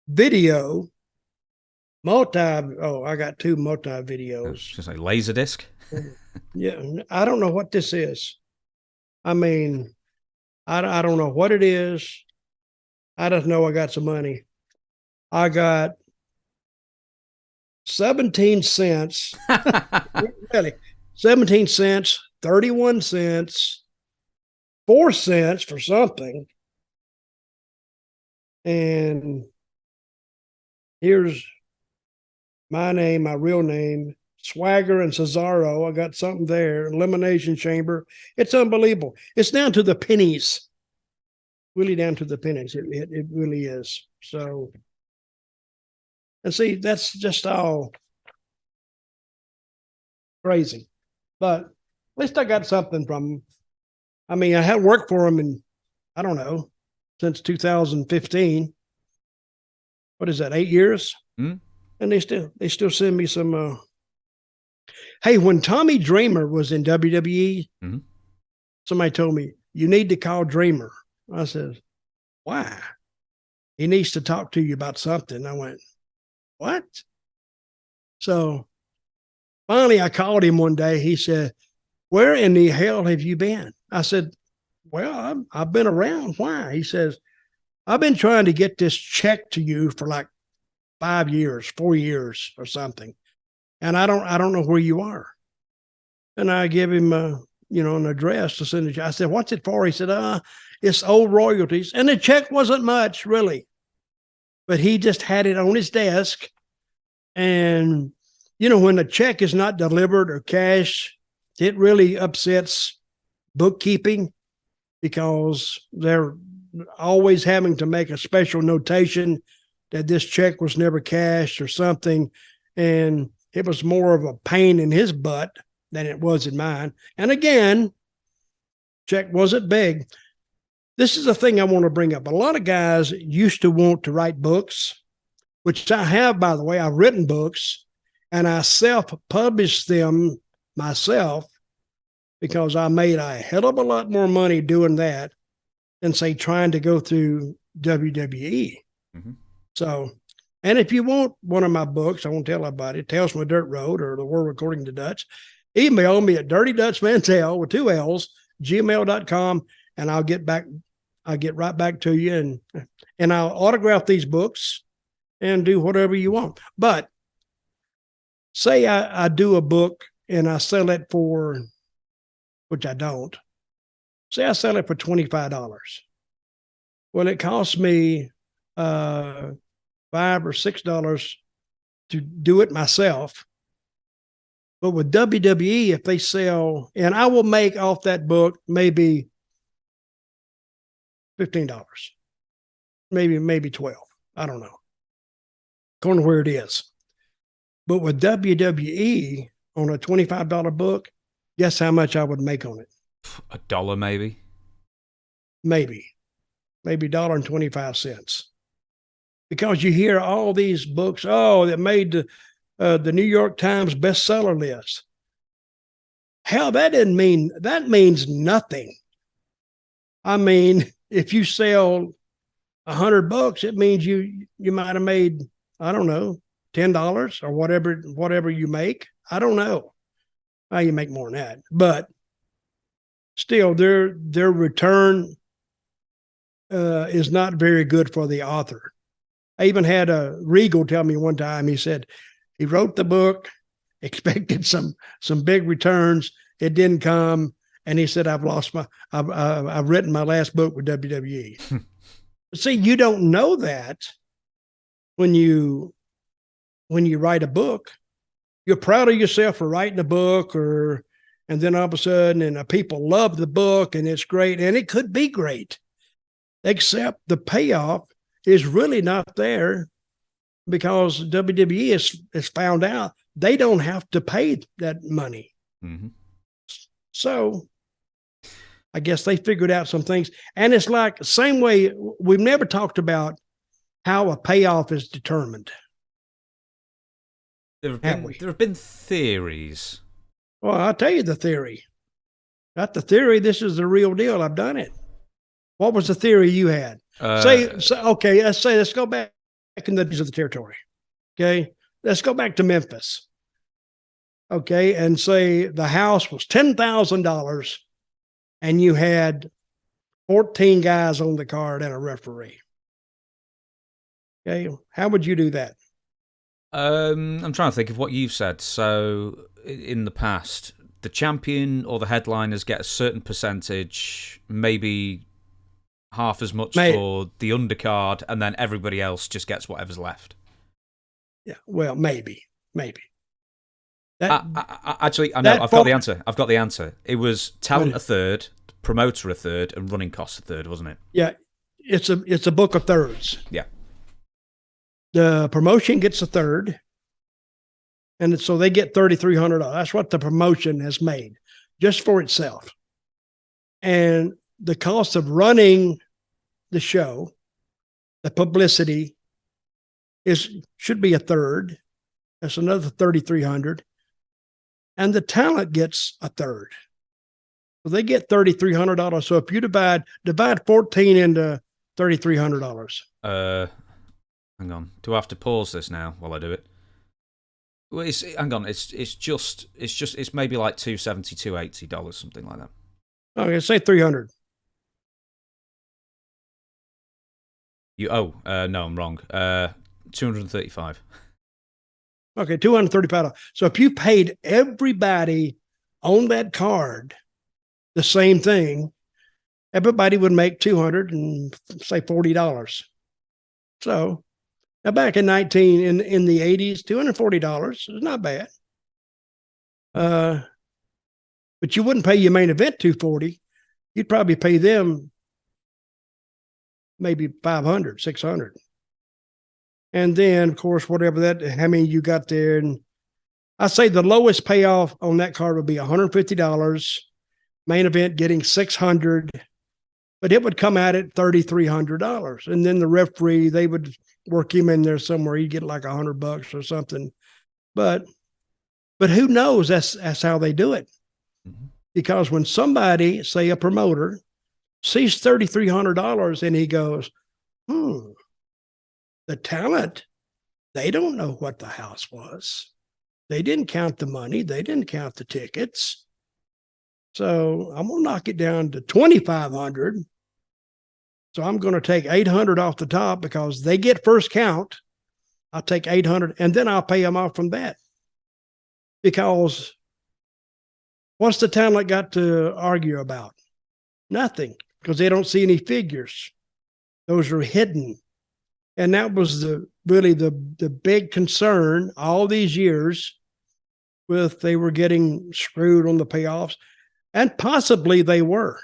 Video, I got 2 multi-videos. Just like Laserdisc? Yeah, I don't know what this is. I mean, I don't know what it is. I just know I got some money. I got 17 cents. Really, 17 cents, 31 cents, 4 cents for something. And here's my name, my real name, Swagger and Cesaro. I got something there. Elimination Chamber. It's unbelievable. It's down to the pennies. Really down to the pennies. It really is. So, and see, that's just all crazy. But at least I got something from them. I mean, I had worked for them in, I don't know, since 2015. What is that, 8 years? Mm. And they still send me some. Hey, when Tommy Dreamer was in WWE, somebody told me, you need to call Dreamer. I said, why? He needs to talk to you about something. I went, what? So finally, I called him one day. He said, where in the hell have you been? I said, well, I've been around. Why? He says, I've been trying to get this check to you for like 5 years, 4 years or something. And I don't know where you are. And I give him, an address to send it. I said, what's it for? He said, it's old royalties. And the check wasn't much, really. But he just had it on his desk. And, when the check is not delivered or cash, it really upsets bookkeeping because they're always having to make a special notation that this check was never cashed or something. And it was more of a pain in his butt than it was in mine. And again, check wasn't big. This is the thing I want to bring up. A lot of guys used to want to write books, which I have, by the way. I've written books, and I self-published them myself because I made a hell of a lot more money doing that than, say, trying to go through WWE. Mm-hmm. So, and if you want one of my books, I won't tell everybody, Tales from a Dirt Road or The World According to Dutch, email me at Dirty Dutch Mantell with 2 L's, gmail.com, and I'll get right back to you, and I'll autograph these books and do whatever you want. But say I do a book and I sell it for, which I don't, say I sell it for $25. Well, it costs me $5 or $6 to do it myself. But with WWE, if they sell, and I will make off that book maybe $15, maybe $12. I don't know, according to where it is. But with WWE on a $25 book, guess how much I would make on it? $1 maybe. Maybe $1.25. Because you hear all these books, that made the New York Times bestseller list. Hell, that means nothing. I mean, if you sell 100 books, it means you might have made, I don't know, $10 or whatever you make. I don't know how you make more than that, but still, their return is not very good for the author. I even had a Regal tell me one time. He said he wrote the book, expected some big returns. It didn't come, and he said, I've written my last book with WWE. See, you don't know that when you write a book. You're proud of yourself for writing a book, and then all of a sudden, people love the book, and it's great, and it could be great, except the payoff is really not there because WWE is found out they don't have to pay that money. Mm-hmm. So I guess they figured out some things. And it's like the same way we've never talked about how a payoff is determined. There have been theories. Well, I'll tell you the theory. Not the theory. This is the real deal. I've done it. What was the theory you had? Okay, let's go back in the days of the territory. Okay, let's go back to Memphis. Okay, and say the house was $10,000 and you had 14 guys on the card and a referee. Okay, how would you do that? I'm trying to think of what you've said. So in the past, the champion or the headliners get a certain percentage, maybe half as much for the undercard, and then everybody else just gets whatever's left. Yeah, well, maybe. Actually, I know. I've got the answer. It was talent a third, promoter a third, and running costs a third, wasn't it? Yeah, it's a book of thirds. Yeah. The promotion gets a third, and so they get $3,300. That's what the promotion has made just for itself. And the cost of running the show, the publicity, should be a third. That's another $3,300. And the talent gets a third. So they get $3,300. So if you divide 14 into $3,300. Hang on. Do I have to pause this now while I do it? Well, hang on. It's maybe like $270, $280, something like that. Okay, say 300. No, I'm wrong. 235. Okay, $235. So if you paid everybody on that card the same thing, everybody would make $240. So now back in the 80s, $240 is not bad. But you wouldn't pay your main event $240. You'd probably pay them maybe $500, $600. And then, of course, how many you got there. And I say the lowest payoff on that card would be $150. Main event getting $600, but it would come out at $3,300. And then the referee, they would work him in there somewhere. He'd get like $100 or something. But who knows? That's how they do it. Mm-hmm. Because when somebody, say a promoter, sees $3,300 and he goes, the talent, they don't know what the house was. They didn't count the money. They didn't count the tickets. So I'm going to knock it down to $2,500. So I'm going to take $800 off the top because they get first count. I'll take $800 and then I'll pay them off from that. Because what's the talent got to argue about? Nothing, because they don't see any figures. Those are hidden. And that was really the big concern all these years with they were getting screwed on the payoffs. And possibly they were,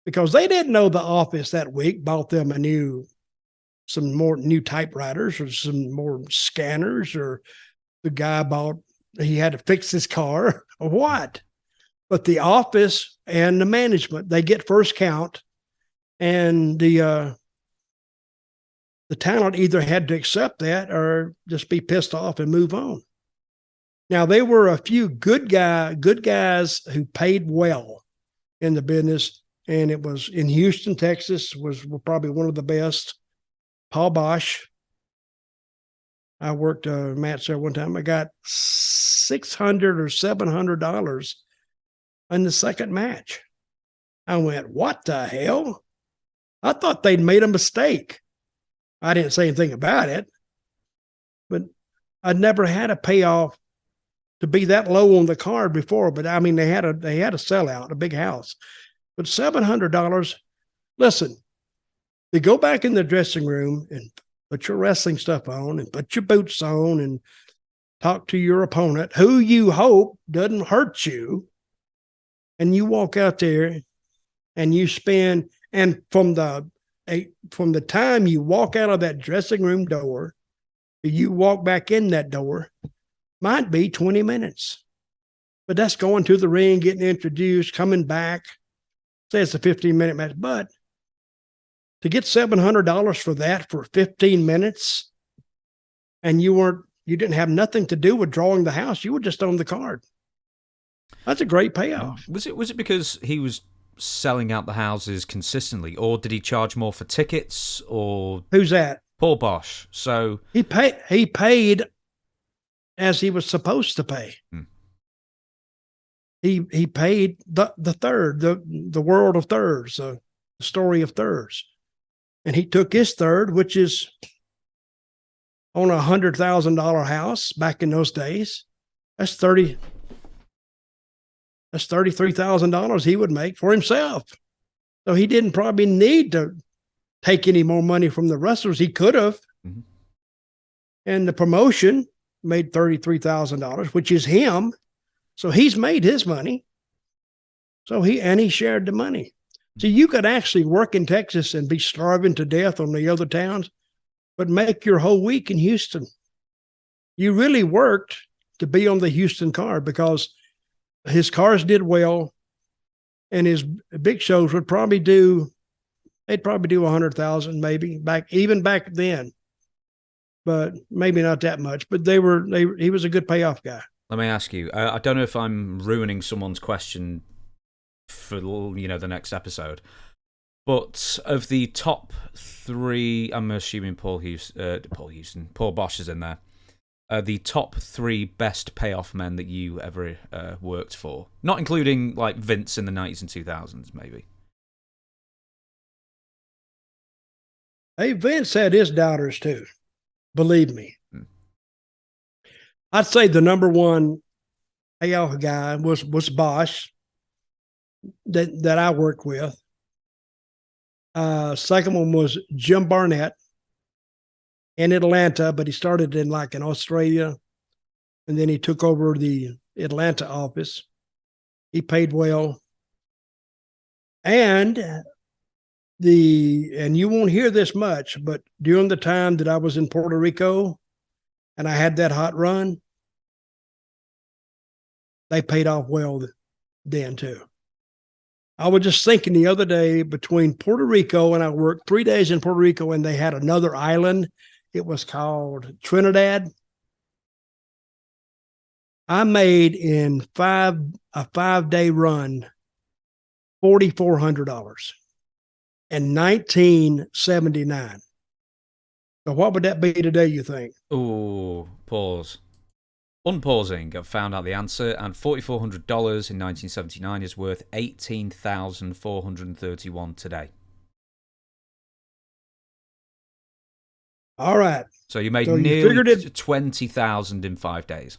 because they didn't know the office that week bought them some more new typewriters or some more scanners, or the guy he had to fix his car or what. But the office and the management, they get first count, and the talent either had to accept that or just be pissed off and move on. Now, there were a few good guys who paid well in the business, and it was in Houston, Texas, was probably one of the best. Paul Botch. I worked a match there one time. I got $600 or $700 in the second match. I went, what the hell? I thought they'd made a mistake. I didn't say anything about it, but I'd never had a payoff to be that low on the card before. But I mean, they had a sellout, a big house, but $700. Listen, you go back in the dressing room and put your wrestling stuff on and put your boots on and talk to your opponent, who you hope doesn't hurt you. And you walk out there and you spend, and from the time you walk out of that dressing room door, you walk back in that door, might be 20 minutes. But that's going to the ring, getting introduced, coming back. Say it's a 15-minute match. But to get $700 for that for 15 minutes, and you didn't have nothing to do with drawing the house, you were just on the card. That's a great payoff. Was it because he was selling out the houses consistently, or did he charge more for tickets? Or who's that? Paul Bosch. So he paid as he was supposed to pay. He paid the third, the world of thirds, the story of thirds, and he took his third, which is on $100,000 house back in those days. That's $33,000 he would make for himself. So he didn't probably need to take any more money from the wrestlers. He could have. Mm-hmm. And the promotion made $33,000, which is him. So he's made his money. So he shared the money. So you could actually work in Texas and be starving to death on the other towns, but make your whole week in Houston. You really worked to be on the Houston card because his cars did well, and his big shows would probably do, they'd probably do 100,000 maybe even back then, but maybe not that much. But he was a good payoff guy. Let me ask you, I don't know if I'm ruining someone's question for the next episode, but of the top three, I'm assuming Paul Botch is in there. The top three best payoff men that you ever worked for, not including like Vince in the 90s and 2000s, maybe. Hey, Vince had his doubters too. Believe me. I'd say the number one payoff guy was Bosch that I worked with. Second one was Jim Barnett in Atlanta, but he started in Australia, and then he took over the Atlanta office. He paid well. And you won't hear this much, but during the time that I was in Puerto Rico and I had that hot run, they paid off well then too. I was just thinking the other day, between Puerto Rico, and I worked 3 days in Puerto Rico, and they had another island. It was called Trinidad. I made in a 5-day run $4,400 in 1979. So what would that be today, you think? Oh, pause. Unpausing, I've found out the answer, and $4,400 in 1979 is worth $18,431 today. All right. So you made nearly $20,000 in 5 days.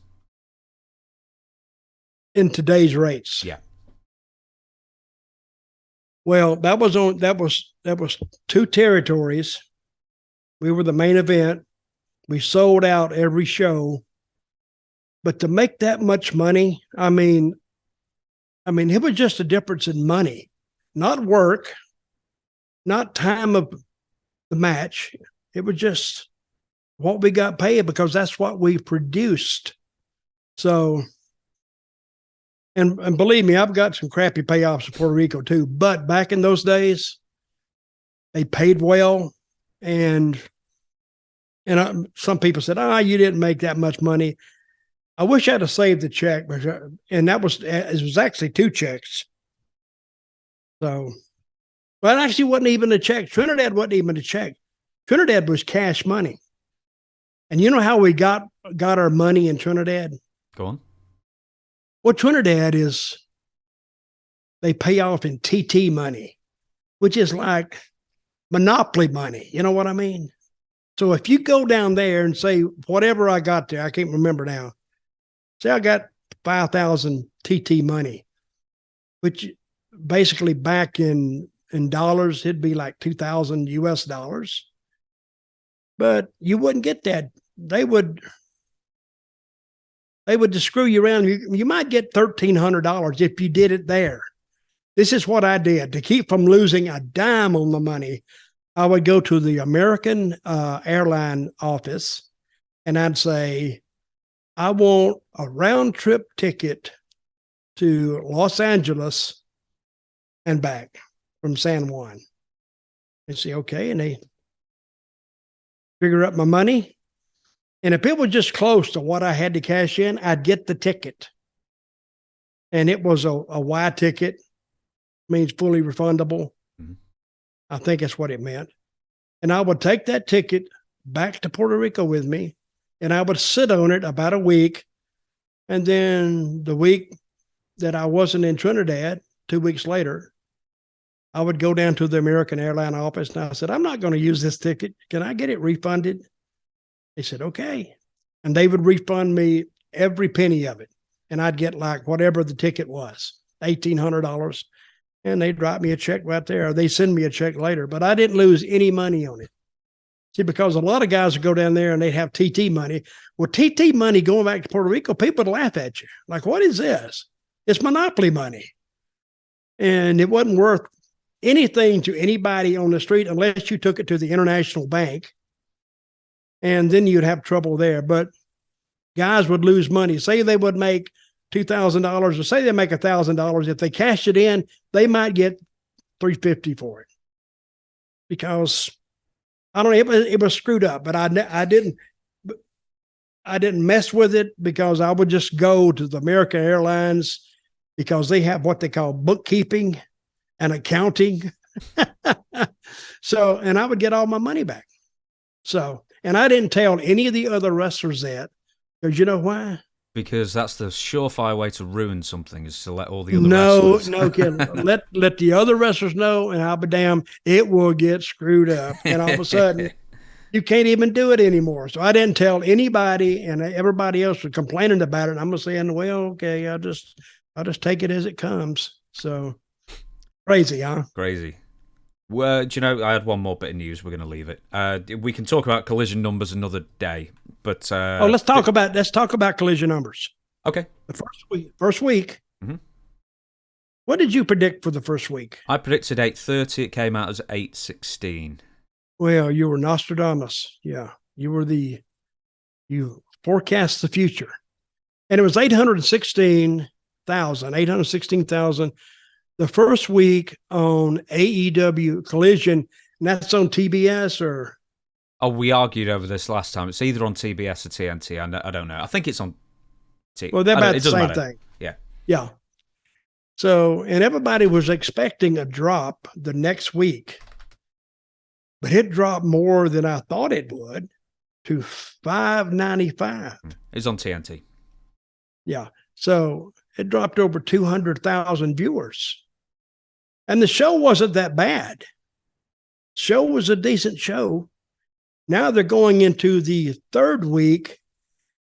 In today's rates. Yeah. Well, that was 2 territories. We were the main event. We sold out every show. But to make that much money, I mean, it was just a difference in money, not work, not time of the match. It was just what we got paid, because that's what we produced. So, and believe me, I've got some crappy payoffs in Puerto Rico too. But back in those days, they paid well, and some people said, you didn't make that much money." I wish I'd have saved the check, and it was actually 2 checks. So, well, it actually wasn't even a check. Trinidad wasn't even a check. Trinidad was cash money. And you know how we got our money in Trinidad? Go on. Well, Trinidad they pay off in TT money, which is like monopoly money. You know what I mean? So if you go down there and say, whatever I got there, I can't remember now. Say I got 5,000 TT money, which basically back in dollars, it'd be like 2,000 US dollars. But you wouldn't get that. They would just screw you around. You might get $1,300 if you did it there. This is what I did. To keep from losing a dime on the money, I would go to the American airline office, and I'd say, I want a round trip ticket to Los Angeles and back from San Juan. And say, okay. And they figure out my money. And if it was just close to what I had to cash in, I'd get the ticket. And it was a Y ticket, means fully refundable. Mm-hmm. I think that's what it meant. And I would take that ticket back to Puerto Rico with me, and I would sit on it about a week. And then the week that I wasn't in Trinidad, 2 weeks later, I would go down to the American airline office, and I said, I'm not going to use this ticket. Can I get it refunded? They said, okay. And they would refund me every penny of it. And I'd get like whatever the ticket was, $1,800. and they drop me a check right there, or they send me a check later. But I didn't lose any money on it. See, because a lot of guys would go down there and they'd have TT money. Well, TT money going back to Puerto Rico, people would laugh at you. Like, what is this? It's monopoly money. And it wasn't worth anything to anybody on the street unless you took it to the international bank. And then you'd have trouble there. But guys would lose money. Say they would make $2,000, or say they make $1,000. If they cash it in, they might get $350 for it. Because I don't know, it was screwed up, but I didn't mess with it, because I would just go to the American Airlines, because they have what they call bookkeeping and accounting. So, and I would get all my money back. So, and I didn't tell any of the other wrestlers that, because you know why? Because that's the surefire way to ruin something, is to let all the other wrestlers. No, kid. let the other wrestlers know, and I'll be damned, it will get screwed up. And all of a sudden, you can't even do it anymore. So I didn't tell anybody, and everybody else was complaining about it. And I'm saying, well, okay, I'll just take it as it comes. So crazy, huh? Crazy. Well, do you know, I had one more bit of news. We're going to leave it. We can talk about collision numbers another day, but let's talk about collision numbers. Okay. The first week. Mm-hmm. What did you predict for the first week? I predicted 8:30. It came out as 8:16. Well, you were Nostradamus. Yeah, you forecast the future, and it was 816,000. The first week on AEW Collision, and that's on TBS or? Oh, we argued over this last time. It's either on TBS or TNT. I don't know. I think it's on TBS. Well, they're about the same thing. Yeah. Yeah. So, and everybody was expecting a drop the next week, but it dropped more than I thought it would, to $5.95. It's on TNT. Yeah. So it dropped over 200,000 viewers. And the show wasn't that bad. Show was a decent show. Now they're going into the third week,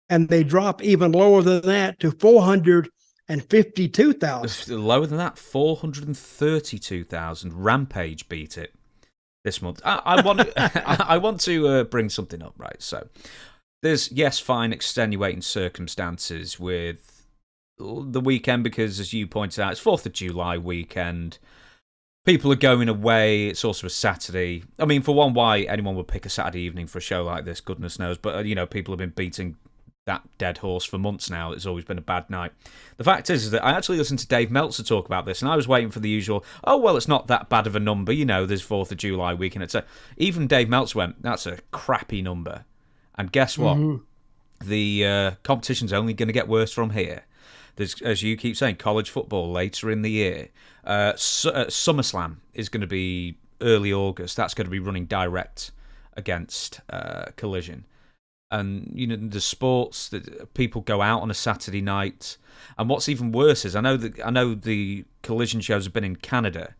and they drop even lower than that to 452,000. Lower than that, 432,000. Rampage beat it this month. I want to bring something up, right? So there's, yes, fine, extenuating circumstances with the weekend, because, as you pointed out, it's 4th of July weekend. People are going away. It's also a Saturday. I mean, for one, why anyone would pick a Saturday evening for a show like this, goodness knows. But, people have been beating that dead horse for months now. It's always been a bad night. The fact is that I actually listened to Dave Meltzer talk about this, and I was waiting for the usual, oh, well, it's not that bad of a number. There's 4th of July weekend. Even Dave Meltzer went, that's a crappy number. And guess what? Mm-hmm. The competition's only going to get worse from here. There's, as you keep saying, college football later in the year. SummerSlam is going to be early August. That's going to be running direct against Collision. And, the sports that people go out on a Saturday night. And what's even worse is I know the Collision shows have been in Canada,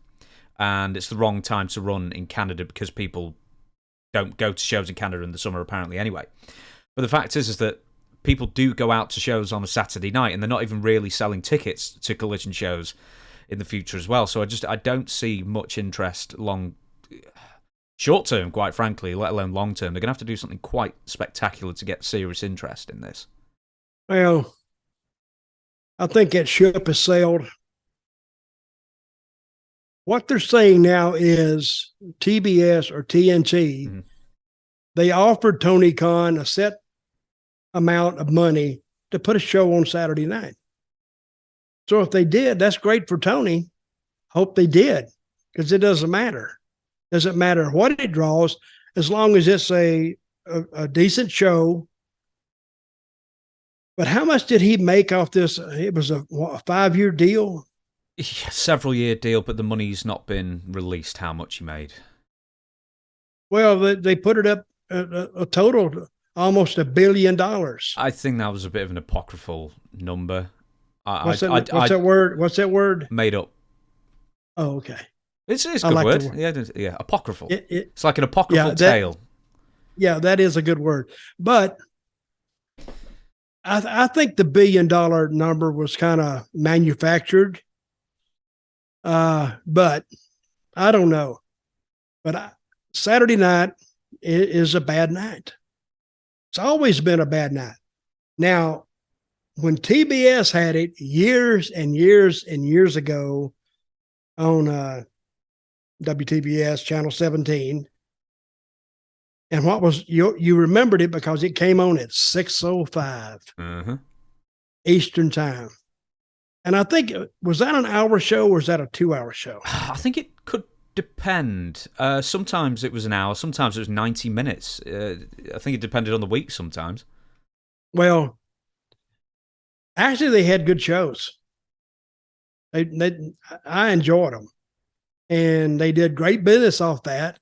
and it's the wrong time to run in Canada because people don't go to shows in Canada in the summer apparently anyway. But the fact is that people do go out to shows on a Saturday night, and they're not even really selling tickets to Collision shows in the future as well. So I don't see much interest short term, quite frankly, let alone long term. They're going to have to do something quite spectacular to get serious interest in this. Well, I think that ship has sailed. What they're saying now is TBS or TNT, mm-hmm. They offered Tony Khan a set amount of money to put a show on Saturday night. So if they did, that's great for Tony. Hope they did, because it doesn't matter. Doesn't matter what it draws, as long as it's a decent show. But how much did he make off this? It was a 5-year deal? Yeah, several-year deal, but the money's not been released how much he made. Well, they put it up a total of almost $1 billion. I think that was a bit of an apocryphal number. What's that word? What's that word? Made up. Oh, okay. It's a good word. Yeah, apocryphal. It's like an apocryphal tale. Yeah, that is a good word. But I think the $1 billion number was kind of manufactured. But I don't know. But Saturday night is a bad night. It's always been a bad night. Now, when TBS had it years and years and years ago on WTBS Channel 17, and what was you remembered it because it came on at 6:05 Eastern time. And I think, was that an hour show or was that a 2-hour show? I think it could depend. Sometimes it was an hour, sometimes it was 90 minutes. I think it depended on the week sometimes. Well, actually, they had good shows. I enjoyed them. And they did great business off that.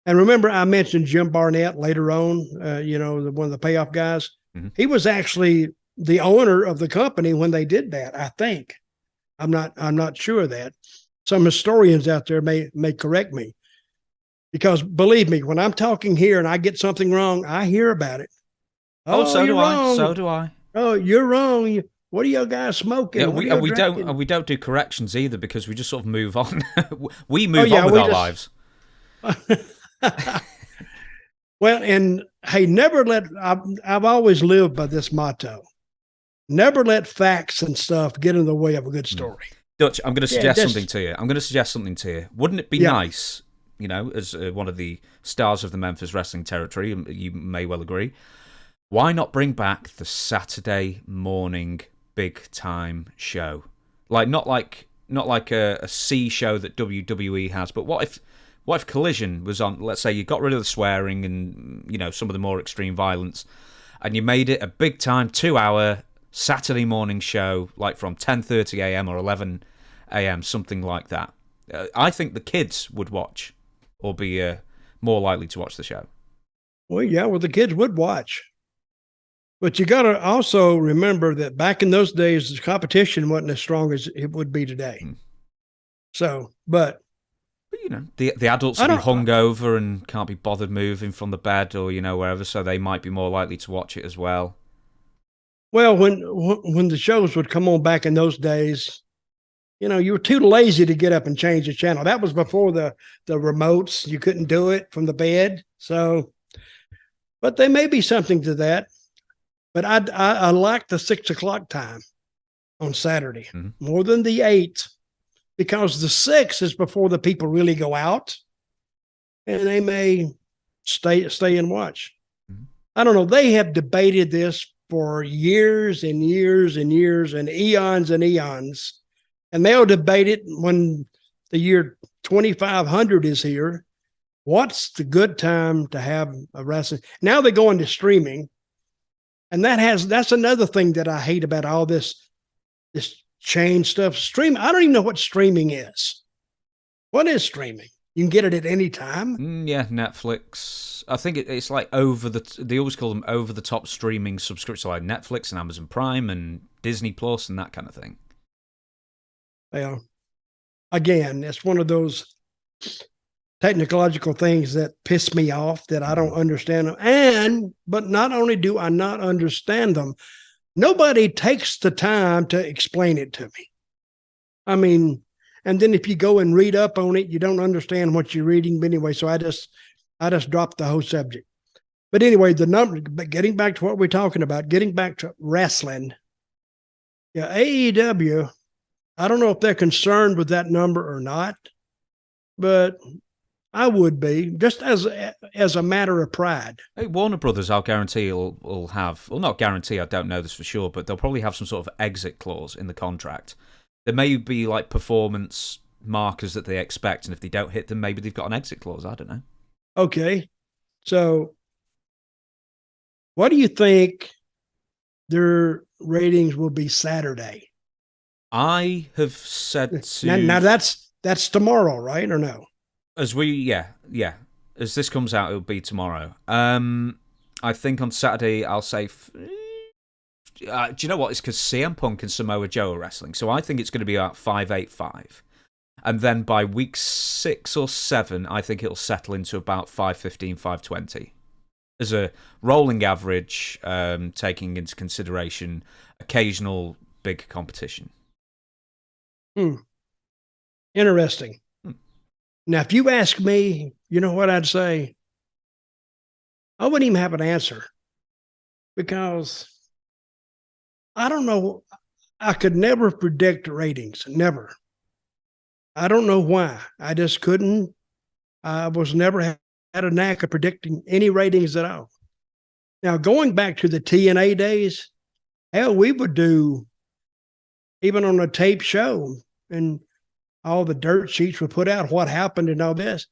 And remember, I mentioned Jim Barnett later on, one of the Payoff guys. Mm-hmm. He was actually the owner of the company when they did that, I think. I'm not sure of that. Some historians out there may correct me. Because believe me, when I'm talking here and I get something wrong, I hear about it. So do I. So do I. Oh, you're wrong. What are you guys smoking? Yeah, we don't do corrections either because we just sort of move on. We move on with our lives. Well, and hey, I've always lived by this motto. Never let facts and stuff get in the way of a good story. Dutch, I'm going to suggest something to you. Wouldn't it be nice, as one of the stars of the Memphis wrestling territory, you may well agree, why not bring back the Saturday morning big time show? Not like a C show that WWE has, but what if Collision was on? Let's say you got rid of the swearing and some of the more extreme violence, and you made it a big time 2-hour Saturday morning show, like from 10:30 a.m. or 11 a.m., something like that. I think the kids would watch, or be more likely to watch the show. Well, yeah, the kids would watch. But you got to also remember that back in those days, the competition wasn't as strong as it would be today. So, but the adults will be hungover and can't be bothered moving from the bed or wherever, so they might be more likely to watch it as well. Well, when the shows would come on back in those days, you were too lazy to get up and change the channel. That was before the remotes. You couldn't do it from the bed. So, but there may be something to that. But I like the 6:00 time on Saturday more than the 8, because the 6 is before the people really go out, and they may stay and watch. I don't know. They have debated this for years and years and years and eons, and they'll debate it when the year 2500 is here. What's the good time to have a wrestling? Now they go into streaming. And that's another thing that I hate about all this chain stuff. I don't even know what streaming is. What is streaming? You can get it at any time. Yeah, Netflix. I think it's like they always call them over the top streaming subscriptions, like Netflix and Amazon Prime and Disney Plus and that kind of thing. Well, again, it's one of those technological things that piss me off, that I don't understand them. But not only do I not understand them, nobody takes the time to explain it to me. I mean, and then if you go and read up on it, you don't understand what you're reading. But anyway, so I just dropped the whole subject. But anyway, but getting back to what we're talking about, getting back to wrestling. Yeah, AEW, I don't know if they're concerned with that number or not, but I would be, just as a matter of pride. Hey, Warner Brothers, I'll guarantee will have, well, not guarantee, I don't know this for sure, but they'll probably have some sort of exit clause in the contract. There may be like performance markers that they expect, and if they don't hit them, maybe they've got an exit clause. I don't know. Okay. So what do you think their ratings will be Saturday? I have said to... Now that's tomorrow, right, or no? As as this comes out, it'll be tomorrow. I think on Saturday I'll say. Do you know what? It's because CM Punk and Samoa Joe are wrestling, so I think it's going to be about 585, and then by week 6 or 7, I think it'll settle into about 515, 520, as a rolling average, taking into consideration occasional big competition. Interesting. Now, if you ask me, you know what I'd say? I wouldn't even have an answer because I don't know. I could never predict ratings. Never. I don't know why. I just couldn't. I was never had a knack of predicting any ratings at all. Now, going back to the TNA days, hell, we would do even on a tape show and all the dirt sheets would put out what happened and all this.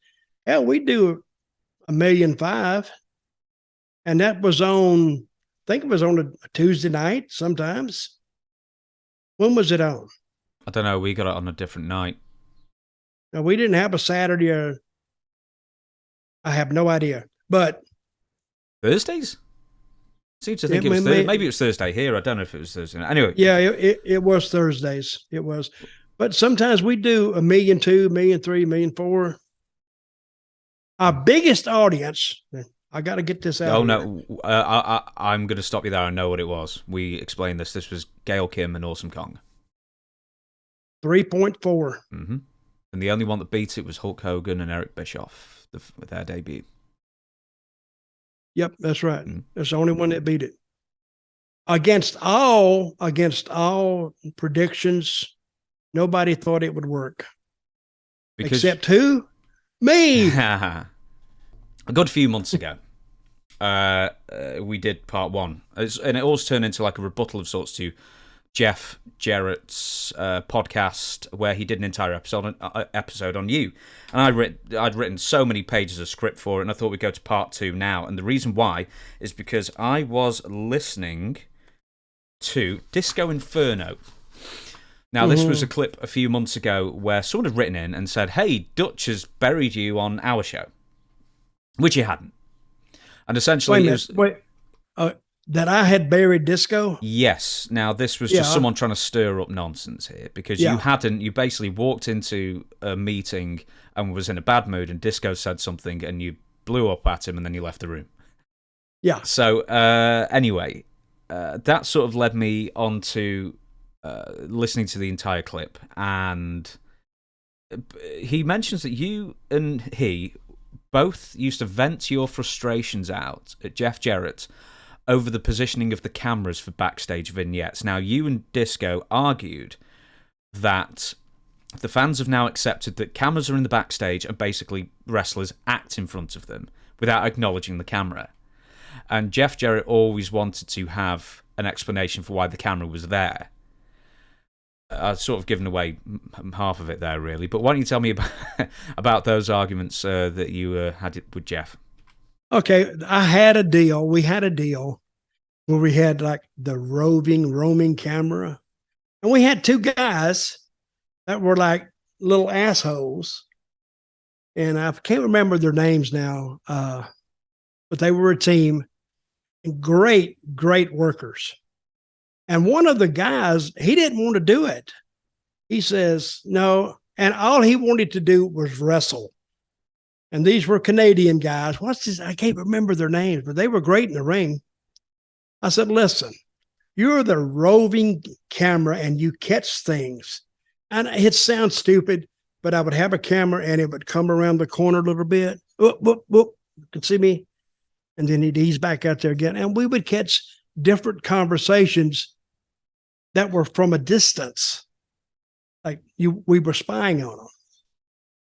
Hell, we do 1,500,000. And that was on, I think it was on a Tuesday night sometimes. When was it on? I don't know. We got it on a different night. No, we didn't have a Saturday or I have no idea. But Thursdays? Seems to think it was Thursday. Maybe it was Thursday here. I don't know if it was Thursday. Anyway. Yeah, it was Thursdays. It was. But sometimes we do 1,200,000, 1,300,000, 1,400,000. Our biggest audience, I got to get this out. Oh, no. I'm going to stop you there. I know what it was. We explained this. This was Gail Kim and Awesome Kong. 3.4. Mm-hmm. And the only one that beat it was Hulk Hogan and Eric Bischoff with their debut. Yep, that's right. Mm-hmm. That's the only one that beat it. Against all predictions, nobody thought it would work. Except who? Me. A good few months ago, we did part one. And it all turned into like a rebuttal of sorts to Jeff Jarrett's podcast where he did an entire episode on you. And I'd written so many pages of script for it, and I thought we'd go to part two now. And the reason why is because I was listening to Disco Inferno. Now, this was a clip a few months ago where someone had written in and said, hey, Dutch has buried you on our show, which he hadn't. And essentially... that I had buried Disco? Yes. Now, this was just someone trying to stir up nonsense here because you basically walked into a meeting and was in a bad mood and Disco said something and you blew up at him and then you left the room. Yeah. So, anyway, that sort of led me on to listening to the entire clip, and he mentions that you and he both used to vent your frustrations out at Jeff Jarrett over the positioning of the cameras for backstage vignettes. Now, you and Disco argued that the fans have now accepted that cameras are in the backstage and basically wrestlers act in front of them without acknowledging the camera. And Jeff Jarrett always wanted to have an explanation for why the camera was there. I've sort of given away half of it there, really. But why don't you tell me about those arguments that you had with Jeff? Okay, I had a deal. We had a deal where we had like the roaming camera. And we had two guys that were like little assholes. And I can't remember their names now, but they were a team and great workers. And one of the guys, he didn't want to do it. He says, no. And all he wanted to do was wrestle. And these were Canadian guys. What's this? I can't remember their names, but they were great in the ring. I said, listen, you're the roving camera and you catch things. And it sounds stupid, but I would have a camera and it would come around the corner a little bit. Whoop, whoop, whoop. You can see me. And then he'd ease back out there again. And we would catch different conversations that were from a distance. Like we were spying on them.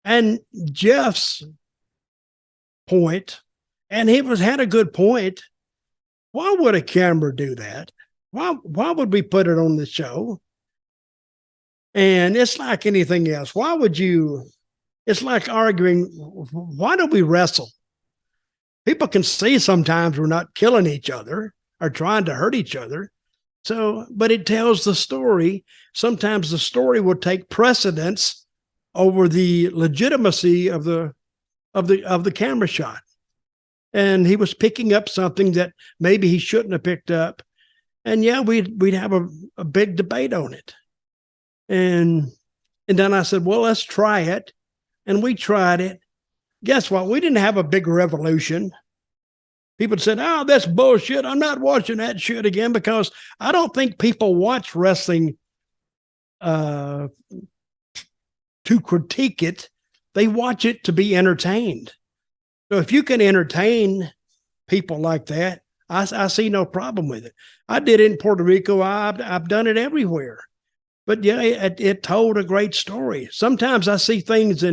And Jeff's point, and he had a good point. Why would a camera do that? Why would we put it on the show? And it's like anything else. Why would you? It's like arguing, why do we wrestle? People can see sometimes we're not killing each other or trying to hurt each other. So, but it tells the story. Sometimes the story will take precedence over the legitimacy of the camera shot. And he was picking up something that maybe he shouldn't have picked up. And yeah, we'd have a big debate on it. And then I said, well, let's try it. And we tried it. Guess what? We didn't have a big revolution. People said, oh, that's bullshit. I'm not watching that shit again because I don't think people watch wrestling to critique it. They watch it to be entertained. So if you can entertain people like that, I see no problem with it. I did it in Puerto Rico. I've done it everywhere. But yeah, it told a great story. Sometimes I see things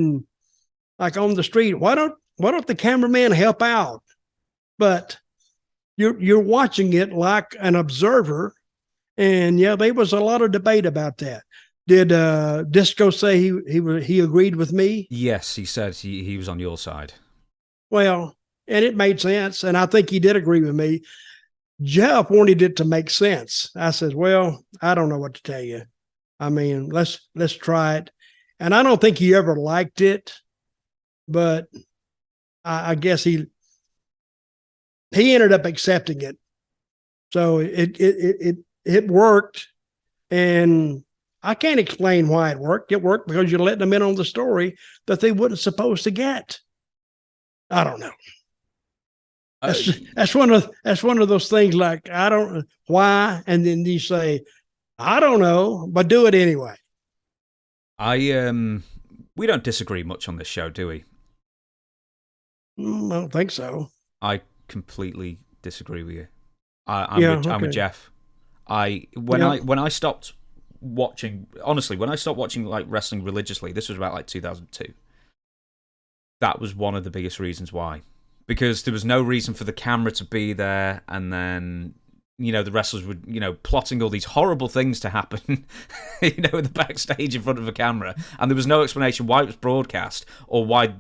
like on the street. Why don't the cameraman help out? But you're watching it like an observer. And yeah, there was a lot of debate about that. Did Disco say he agreed with me? Yes, he said he was on your side. Well, and it made sense, and I think he did agree with me. Jeff wanted it to make sense. I said, well, I don't know what to tell you. I mean, let's try it. And I don't think he ever liked it, but I guess he ended up accepting it. So it worked, and I can't explain why it worked. It worked because you're letting them in on the story that they weren't supposed to get. I don't know. That's one of those things like, I don't know why, and then you say, I don't know, but do it anyway. We don't disagree much on this show, do we? I don't think so. I completely disagree with you. I'm with Jeff. When I stopped watching, honestly, when I stopped watching like wrestling religiously, this was about like 2002. That was one of the biggest reasons why. Because there was no reason for the camera to be there, and then, you know, the wrestlers were, you know, plotting all these horrible things to happen, you know, in the backstage in front of a camera, and there was no explanation why it was broadcast or why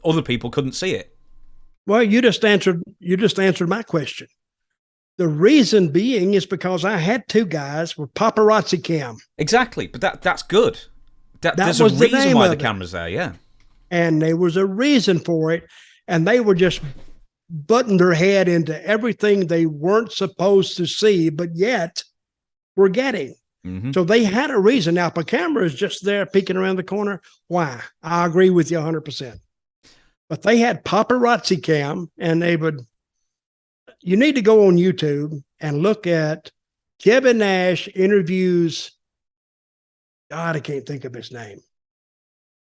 other people couldn't see it. Well, you just answered my question. The reason being is because I had two guys with paparazzi cam. Exactly, but that's good. There's a reason why the camera's there, yeah. And there was a reason for it. And they were just butting their head into everything they weren't supposed to see, but yet were getting. Mm-hmm. So they had a reason. Now, if a camera is just there peeking around the corner, why? I agree with you 100%. But they had paparazzi cam, and you need to go on YouTube and look at Kevin Nash interviews. God, I can't think of his name.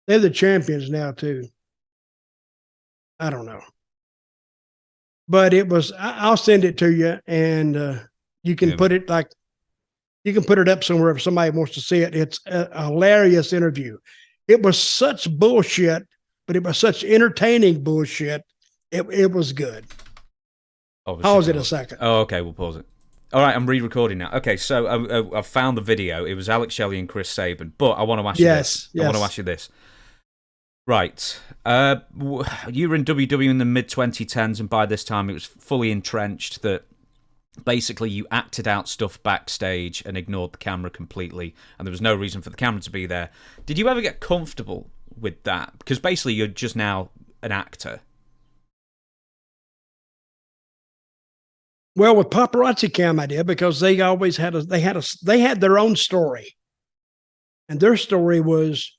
They're the champions now, too. I don't know. But it was, I'll send it to you, and you can put it up somewhere if somebody wants to see it. It's a hilarious interview. It was such bullshit, but it was such entertaining bullshit. It was good. Pause it a second. Oh, okay, we'll pause it. All right, I'm re-recording now. Okay, so I found the video. It was Alex Shelley and Chris Sabin, but I want to ask you this. I want to ask you this. Right. You were in WWE in the mid-2010s, and by this time it was fully entrenched that basically you acted out stuff backstage and ignored the camera completely, and there was no reason for the camera to be there. Did you ever get comfortable with that? Because basically you're just now an actor. Well, with paparazzi cam, I did, because they always had they had their own story, and their story was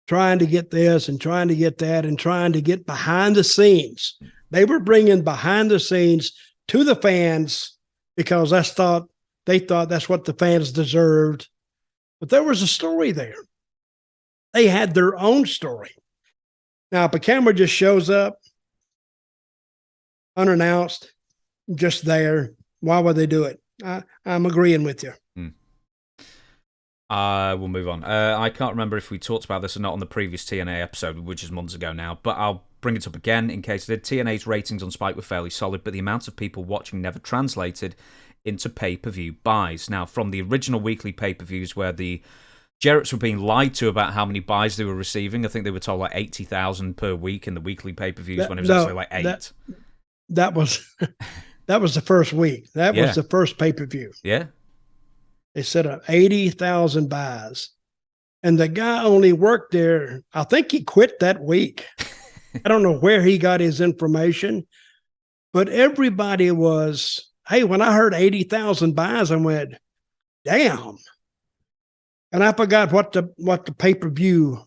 trying to get this and trying to get that and trying to get behind the scenes. They were bringing behind the scenes to the fans because they thought that's what the fans deserved. But there was a story there. They had their own story. Now, if a camera just shows up unannounced, just there, why would they do it? I'm agreeing with you. We'll move on. I can't remember if we talked about this or not on the previous TNA episode, which is months ago now, but I'll bring it up again in case I did. TNA's ratings on Spike were fairly solid, but the amount of people watching never translated into pay-per-view buys. Now, from the original weekly pay-per-views where the Jarretts were being lied to about how many buys they were receiving, I think they were told like 80,000 per week in the weekly pay-per-views when it was actually like 8. That was the first week. That was the first pay-per-view. Yeah. They set up 80,000 buys. And the guy only worked there, I think he quit that week. I don't know where he got his information, but everybody was, hey, when I heard 80,000 buys, I went, damn. And I forgot what the pay-per-view,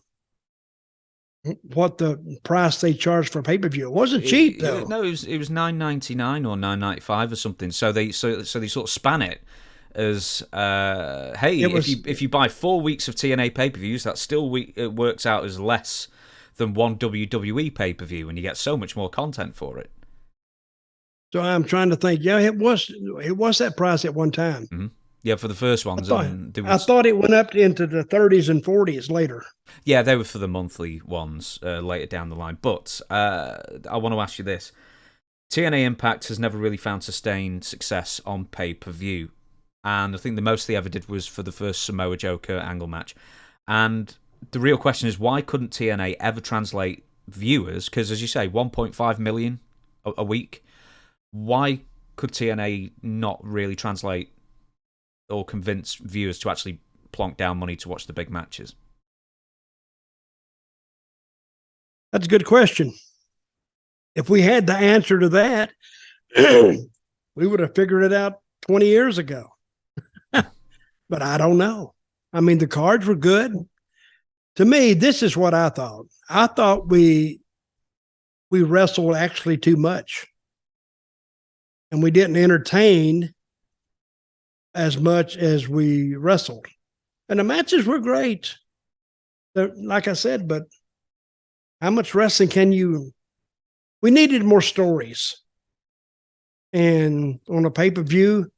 what the price they charged for pay-per-view. It wasn't cheap, though. No, it was $9.99 or $9.95 or something. So they sort of span it. as hey, if you buy 4 weeks of TNA pay-per-views, that still it works out as less than one WWE pay-per-view, and you get so much more content for it. So I'm trying to think. Yeah, it was that price at one time. Mm-hmm. Yeah, for the first ones. I thought it went up into the 30s and 40s later. Yeah, they were for the monthly ones later down the line. But I want to ask you this. TNA Impact has never really found sustained success on pay-per-view. And I think the most they ever did was for the first Samoa Joe Kurt Angle match. And the real question is, why couldn't TNA ever translate viewers? Because, as you say, 1.5 million a week. Why could TNA not really translate or convince viewers to actually plonk down money to watch the big matches? That's a good question. If we had the answer to that, we would have figured it out 20 years ago. But I don't know. I mean, the cards were good. To me, this is what I thought. I thought we wrestled actually too much. And we didn't entertain as much as we wrestled. And the matches were great. Like I said, but how much wrestling can you... We needed more stories. And on a pay-per-view,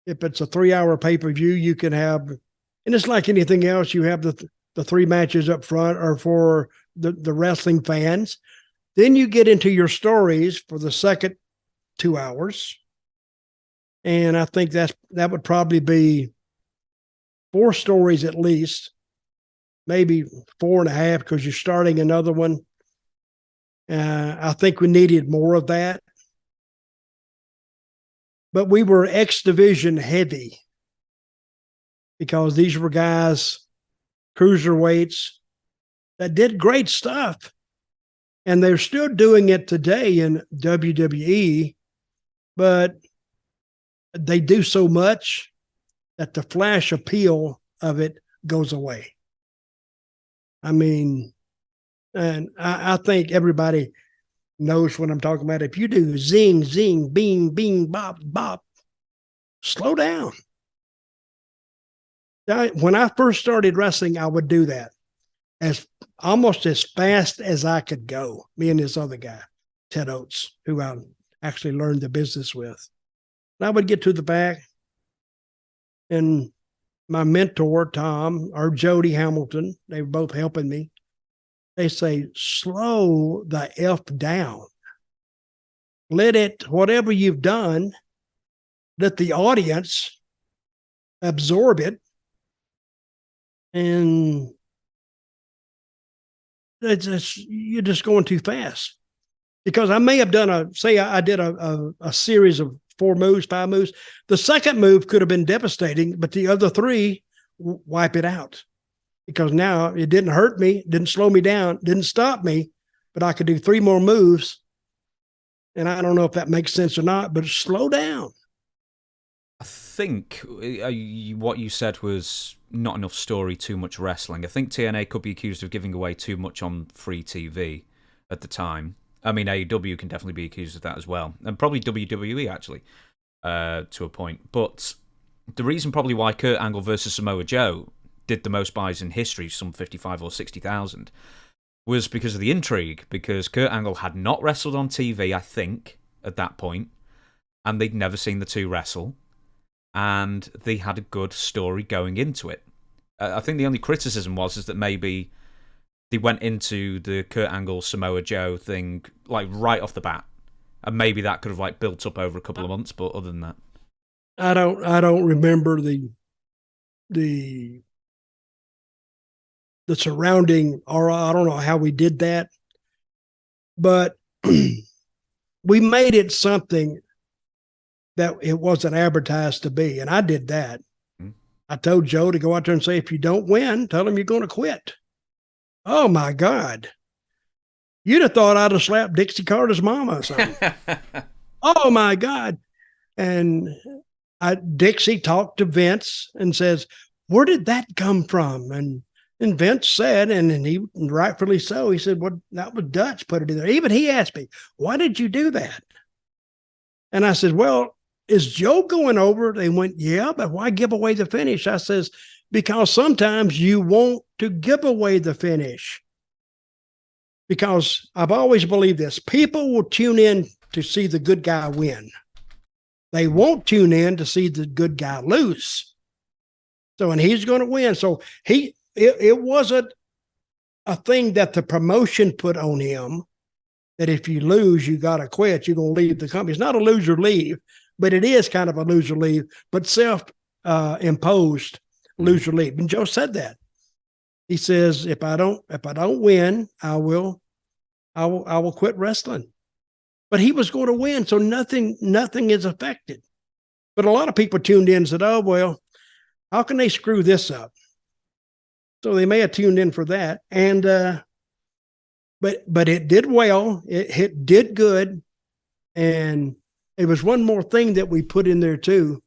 if it's a 3-hour pay-per-view, you can have... And it's like anything else. You have the 3 matches up front are for the wrestling fans. Then you get into your stories for the second 2 hours. And I think that would probably be 4 stories at least, maybe 4.5 because you're starting another one. I think we needed more of that. But we were X division heavy because these were guys, cruiserweights, that did great stuff. And they're still doing it today in WWE, but they do so much that the flash appeal of it goes away. I mean, and I think everybody knows what I'm talking about. If you do zing, zing, bing, bing, bop, bop, slow down. When I first started wrestling, I would do that almost as fast as I could go. Me and this other guy, Ted Oates, who I actually learned the business with. And I would get to the back, and my mentor, Tom, or Jody Hamilton, they were both helping me. They say, slow the F down. Let it, whatever you've done, let the audience absorb it. And you're just going too fast. Because I may have done I did a series of 4 moves, 5 moves. The second move could have been devastating, but the other 3 wipe it out. Because now it didn't hurt me, didn't slow me down, didn't stop me, but I could do 3 more moves. And I don't know if that makes sense or not, but slow down. I think what you said was not enough story, too much wrestling. I think TNA could be accused of giving away too much on free TV at the time. I mean, AEW can definitely be accused of that as well. And probably WWE, actually, to a point. But the reason probably why Kurt Angle versus Samoa Joe did the most buys in history, some 55 or 60,000, was because of the intrigue. Because Kurt Angle had not wrestled on TV, I think, at that point. And they'd never seen the two wrestle. And they had a good story going into it. I think the only criticism is that maybe they went into the Kurt Angle Samoa Joe thing like right off the bat, and maybe that could have like built up over a couple of months. But other than that, I don't remember the surrounding, or I don't know how we did that, but we made it something that it wasn't advertised to be. And I did that. Mm-hmm. I told Joe to go out there and say, if you don't win, tell him you're going to quit. Oh my God. You'd have thought I'd have slapped Dixie Carter's mama or something. Oh my God. And Dixie talked to Vince and says, where did that come from? And Vince said, and he rightfully so, he said, well, that was Dutch put it in there. Even he asked me, why did you do that? And I said, well, is Joe going over? They went, yeah, but why give away the finish? I says, because sometimes you want to give away the finish. Because I've always believed this. People will tune in to see the good guy win. They won't tune in to see the good guy lose. So, and he's going to win. So it wasn't a thing that the promotion put on him that if you lose, you got to quit. You're going to leave the company. It's not a loser leave, but it is kind of a loser leave, but self-imposed loser leave. And Joe said that. He says, if I don't win, I will quit wrestling. But he was going to win, so nothing is affected. But a lot of people tuned in and said, oh, well, how can they screw this up? So they may have tuned in for that. And but it did well. It did good. And it was one more thing that we put in there too.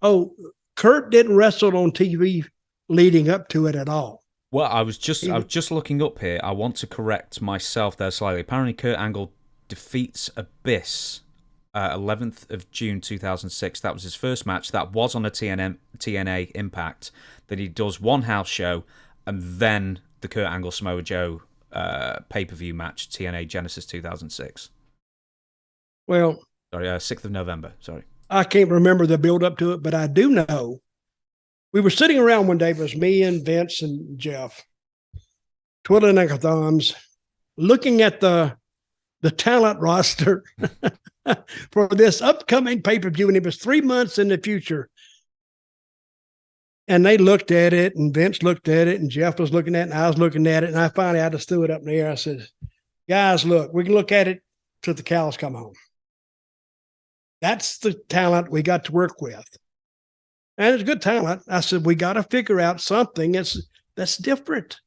Oh, Kurt didn't wrestle on TV leading up to it at all. Well, I was just looking up here. I want to correct myself there slightly. Apparently, Kurt Angle defeats Abyss 11th of June 2006. That was his first match. That was on a TNA Impact. Then he does one house show, and then the Kurt Angle Samoa Joe pay-per-view match, TNA Genesis 2006. Well, sorry, 6th of November. Sorry, I can't remember the build up to it, but I do know. We were sitting around one day, it was me and Vince and Jeff, twiddling our thumbs, looking at the talent roster for this upcoming pay-per-view, and it was 3 months in the future. And they looked at it, and Vince looked at it, and Jeff was looking at it, and I was looking at it, and I finally I just threw it up in the air. I said, guys, look, we can look at it till the cows come home. That's the talent we got to work with. And it's good talent. I said, we got to figure out something that's different.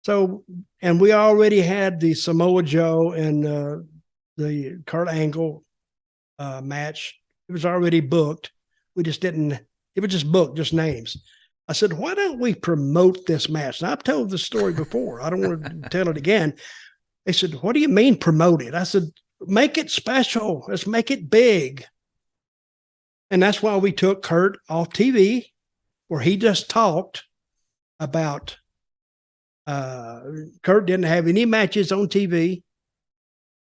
So, and we already had the Samoa Joe and the Kurt Angle match. It was already booked. We just didn't, it was just booked, just names. I said, why don't we promote this match? And I've told this story before. I don't want to tell it again. They said, what do you mean promote it? I said, make it special. Let's make it big. And that's why we took Kurt off TV, where he just talked about Kurt didn't have any matches on TV,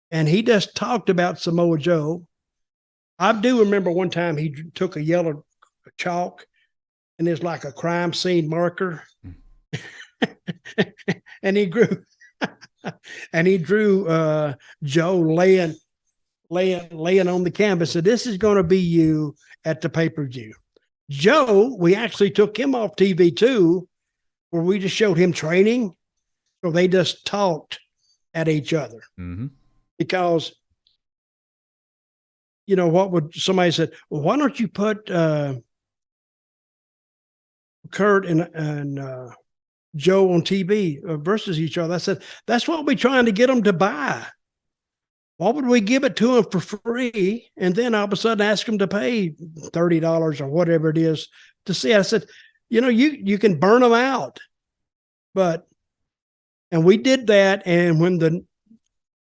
and he just talked about Samoa Joe. I do remember one time he took a yellow chalk, and it's like a crime scene marker, and he drew Joe laying on the canvas. So this is going to be you at the pay-per-view. Joe, we actually took him off TV too, where we just showed him training. So they just talked at each other. Mm-hmm. Because, you know, what would somebody said, well, why don't you put Kurt and Joe on TV versus each other? I said, that's what we're trying to get them to buy. Why would we give it to them for free and then all of a sudden ask them to pay $30 or whatever it is to see? I said, you know, you can burn them out. And we did that. And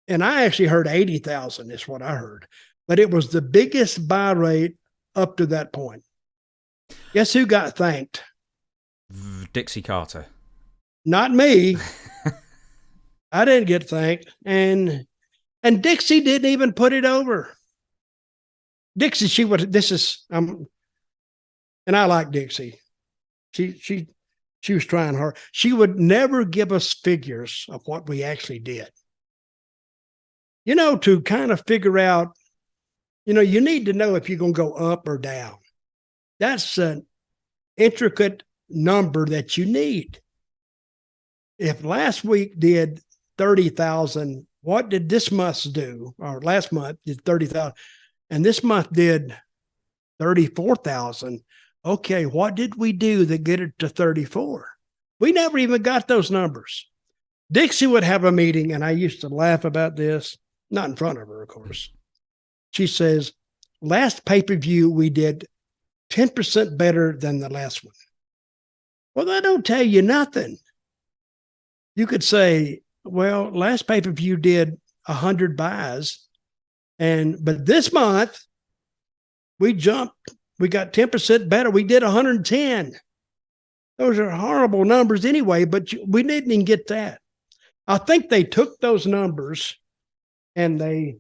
and I actually heard 80,000 is what I heard, but it was the biggest buy rate up to that point. Guess who got thanked? Dixie Carter. Not me. I didn't get thanked. And Dixie didn't even put it over. Dixie, and I like Dixie. She was trying hard. She would never give us figures of what we actually did. You know, to kind of figure out, you know, you need to know if you're going to go up or down. That's an intricate number that you need. If last week did 30,000, what did this month do? Or last month did 30,000, and this month did 34,000. Okay, what did we do that get it to 34? We never even got those numbers. Dixie would have a meeting, and I used to laugh about this, not in front of her, of course. She says, last pay-per-view, we did 10% better than the last one. Well, that don't tell you nothing. You could say, well, last pay-per-view did 100 buys, but this month We jumped. We got 10% better. We did 110. Those are horrible numbers anyway, but we didn't even get that. I think they took those numbers and they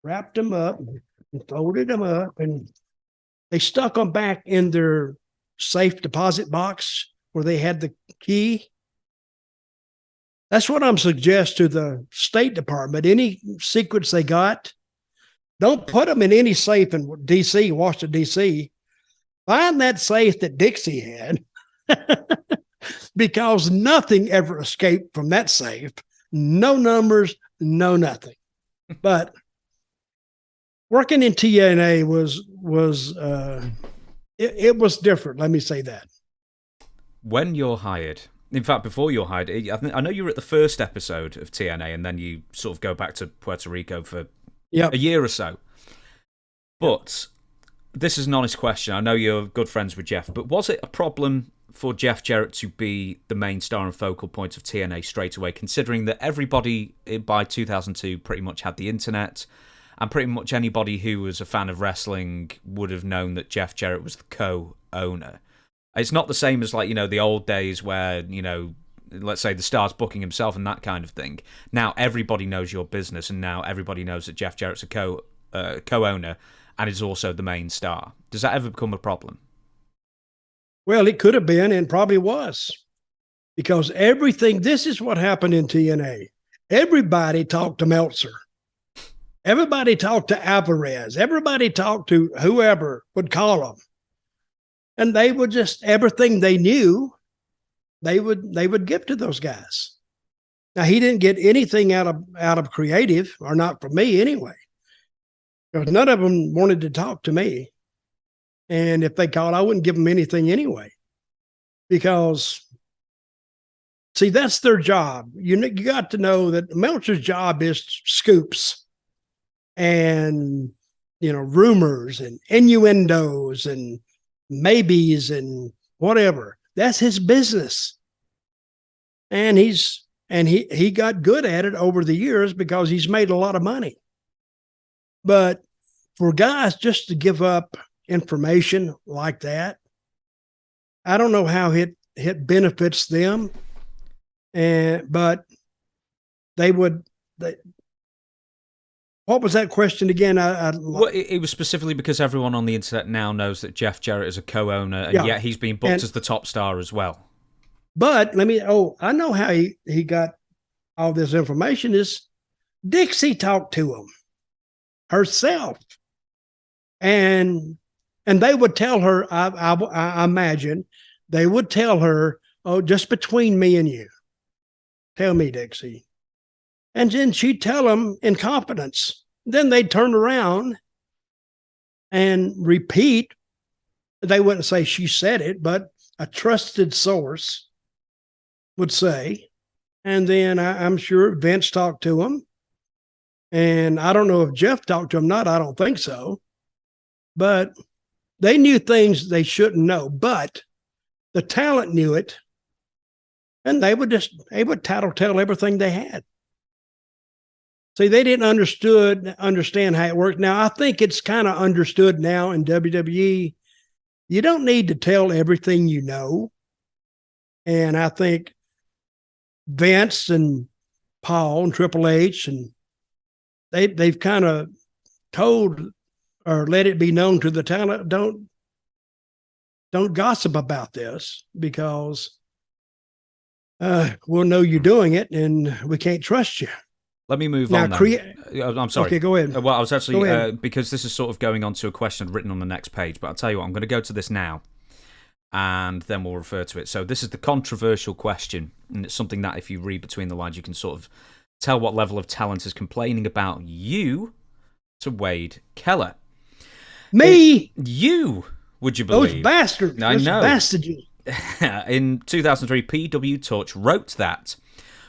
wrapped them up and folded them up, and they stuck them back in their safe deposit box where they had the key. That's what I'm suggesting to the State Department. Any secrets they got, don't put them in any safe in D.C., Washington, D.C. Find that safe that Dixie had because nothing ever escaped from that safe. No numbers, no nothing. But working in TNA was different. Let me say that. When you're hired, in fact, before you're hired, I know you were at the first episode of TNA, and then you sort of go back to Puerto Rico for a year or so. But this is an honest question. I know you're good friends with Jeff, but was it a problem for Jeff Jarrett to be the main star and focal point of TNA straight away, considering that everybody by 2002 pretty much had the internet, and pretty much anybody who was a fan of wrestling would have known that Jeff Jarrett was the co-owner? It's not the same as, like, the old days where, let's say the star's booking himself and that kind of thing. Now everybody knows your business, and now everybody knows that Jeff Jarrett's a co-owner and is also the main star. Does that ever become a problem? Well, it could have been and probably was, because this is what happened in TNA. Everybody talked to Meltzer. Everybody talked to Alvarez. Everybody talked to whoever would call them. And they would just, everything they knew, they would give to those guys. Now, he didn't get anything out of creative, or not from me anyway, because none of them wanted to talk to me. And if they called, I wouldn't give them anything anyway, because, see, that's their job. You got to know that Meltzer's job is scoops and, rumors and innuendos and maybes and whatever. That's his business. And he got good at it over the years because he's made a lot of money. But for guys just to give up information like that, I don't know how it benefits them. But what was that question again? Well, it was specifically because everyone on the internet now knows that Jeff Jarrett is a co-owner, and yet he's being booked as the top star as well. But I know how he got all this information is Dixie talked to him herself. And they would tell her, I imagine, they would tell her, oh, just between me and you. Tell me, Dixie. And then she'd tell them in confidence. Then they'd turn around and repeat. They wouldn't say she said it, but a trusted source would say. And then I'm sure Vince talked to him. And I don't know if Jeff talked to him or not. I don't think so. But they knew things they shouldn't know. But the talent knew it. And they would tattletale everything they had. See, they didn't understand how it worked. Now, I think it's kind of understood now in WWE. You don't need to tell everything you know. And I think Vince and Paul and Triple H, and they've kind of told or let it be known to the talent, don't gossip about this, because we'll know you're doing it and we can't trust you. Let me move on now. I'm sorry. Okay, go ahead. Well, I was actually, because this is sort of going on to a question written on the next page, but I'll tell you what, I'm going to go to this now, and then we'll refer to it. So this is the controversial question, and it's something that if you read between the lines, you can sort of tell what level of talent is complaining about you to Wade Keller. Me? You, would you believe? Those bastards. I know. Bastards. In 2003, PW Torch wrote that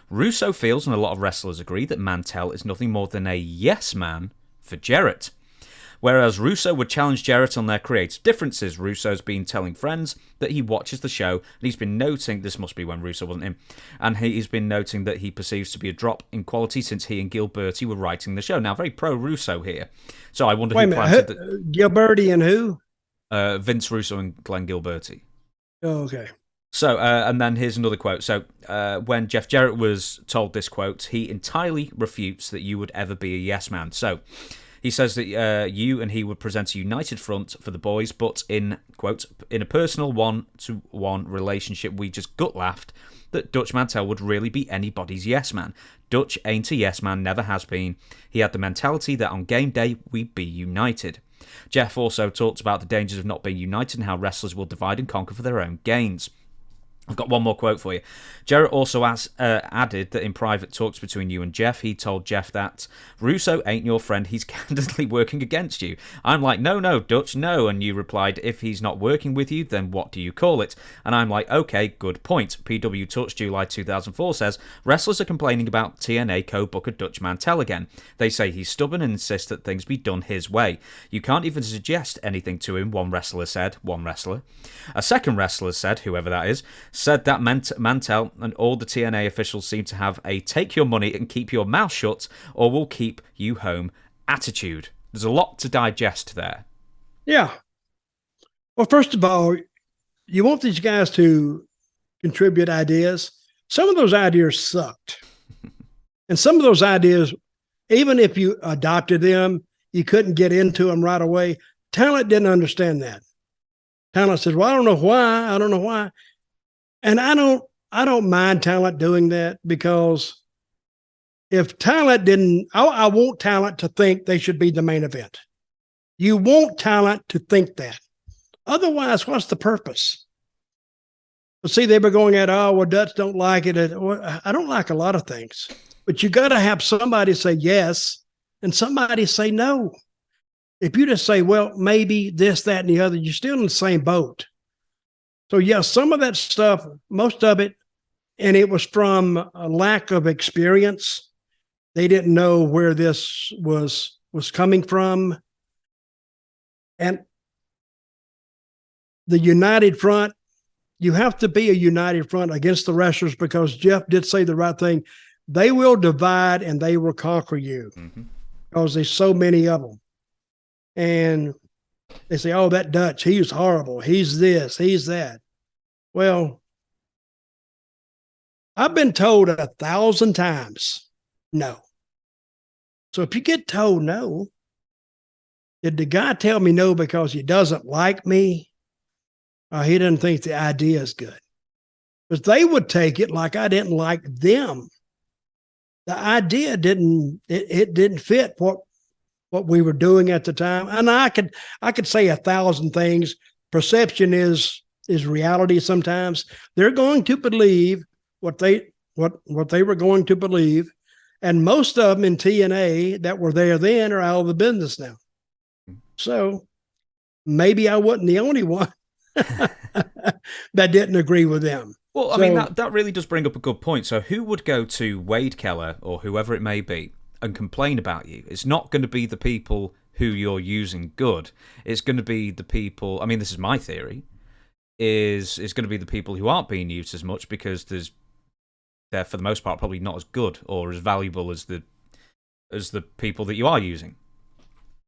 Russo feels, and a lot of wrestlers agree, that Mantell is nothing more than a yes man for Jarrett. Whereas Russo would challenge Jarrett on their creative differences. Russo's been telling friends that he watches the show, and he's been noting, this must be when Russo wasn't him, and he's been noting that he perceives to be a drop in quality since he and Gilberti were writing the show. Now, very pro-Russo here. So I wonder who planted that. Gilberti and who? Vince Russo and Glenn Gilberti. Oh, okay. So, and then here's another quote. So, when Jeff Jarrett was told this quote, he entirely refutes that you would ever be a yes man. So, he says that you and he would present a united front for the boys, but in, quote, in a personal one-to-one relationship, we just gut-laughed that Dutch Mantell would really be anybody's yes man. Dutch ain't a yes man, never has been. He had the mentality that on game day, we'd be united. Jeff also talked about the dangers of not being united and how wrestlers will divide and conquer for their own gains. I've got one more quote for you. Jarrett also added that in private talks between you and Jeff, he told Jeff that Russo ain't your friend, he's candidly working against you. I'm like, no, Dutch, no. And you replied, if he's not working with you, then what do you call it? And I'm like, okay, good point. PW Touch July 2004 says, wrestlers are complaining about TNA co-booker Dutch Mantell again. They say he's stubborn and insists that things be done his way. You can't even suggest anything to him, one wrestler said. A second wrestler said, whoever that is, said that Mantell and all the TNA officials seem to have a take your money and keep your mouth shut or we'll keep you home attitude. There's a lot to digest there. Yeah. Well, first of all, you want these guys to contribute ideas. Some of those ideas sucked. And some of those ideas, even if you adopted them, you couldn't get into them right away. Talent didn't understand that. Talent says, well, I don't know why. And I don't mind Talent doing that because if Talent didn't, I want Talent to think they should be the main event. You want Talent to think that. Otherwise, what's the purpose? But see, they were going at, Dutch don't like it. I don't like a lot of things, but you got to have somebody say yes and somebody say no. If you just say, well, maybe this, that, and the other, you're still in the same boat. So, yeah, some of that stuff, most of it, and it was from a lack of experience. They didn't know where this was coming from. And the united front, you have to be a united front against the wrestlers because Jeff did say the right thing. They will divide and they will conquer you because there's so many of them. And they say, oh, that Dutch, he's horrible. He's this, he's that. Well, I've been told 1,000 times no. So if you get told no, did the guy tell me no because he doesn't like me or he doesn't think the idea is good? Because they would take it like I didn't like them. The idea didn't fit what we were doing at the time. And I could say 1,000 things. Perception is reality sometimes. They're going to believe what they were going to believe. And most of them in TNA that were there then are out of the business now. So maybe I wasn't the only one that didn't agree with them. Well, I mean, that really does bring up a good point. So who would go to Wade Keller or whoever it may be and complain about you? It's not going to be the people who you're using good. It's going to be the people, I mean, this is my theory, is going to be the people who aren't being used as much because they're, for the most part, probably not as good or as valuable as the people that you are using.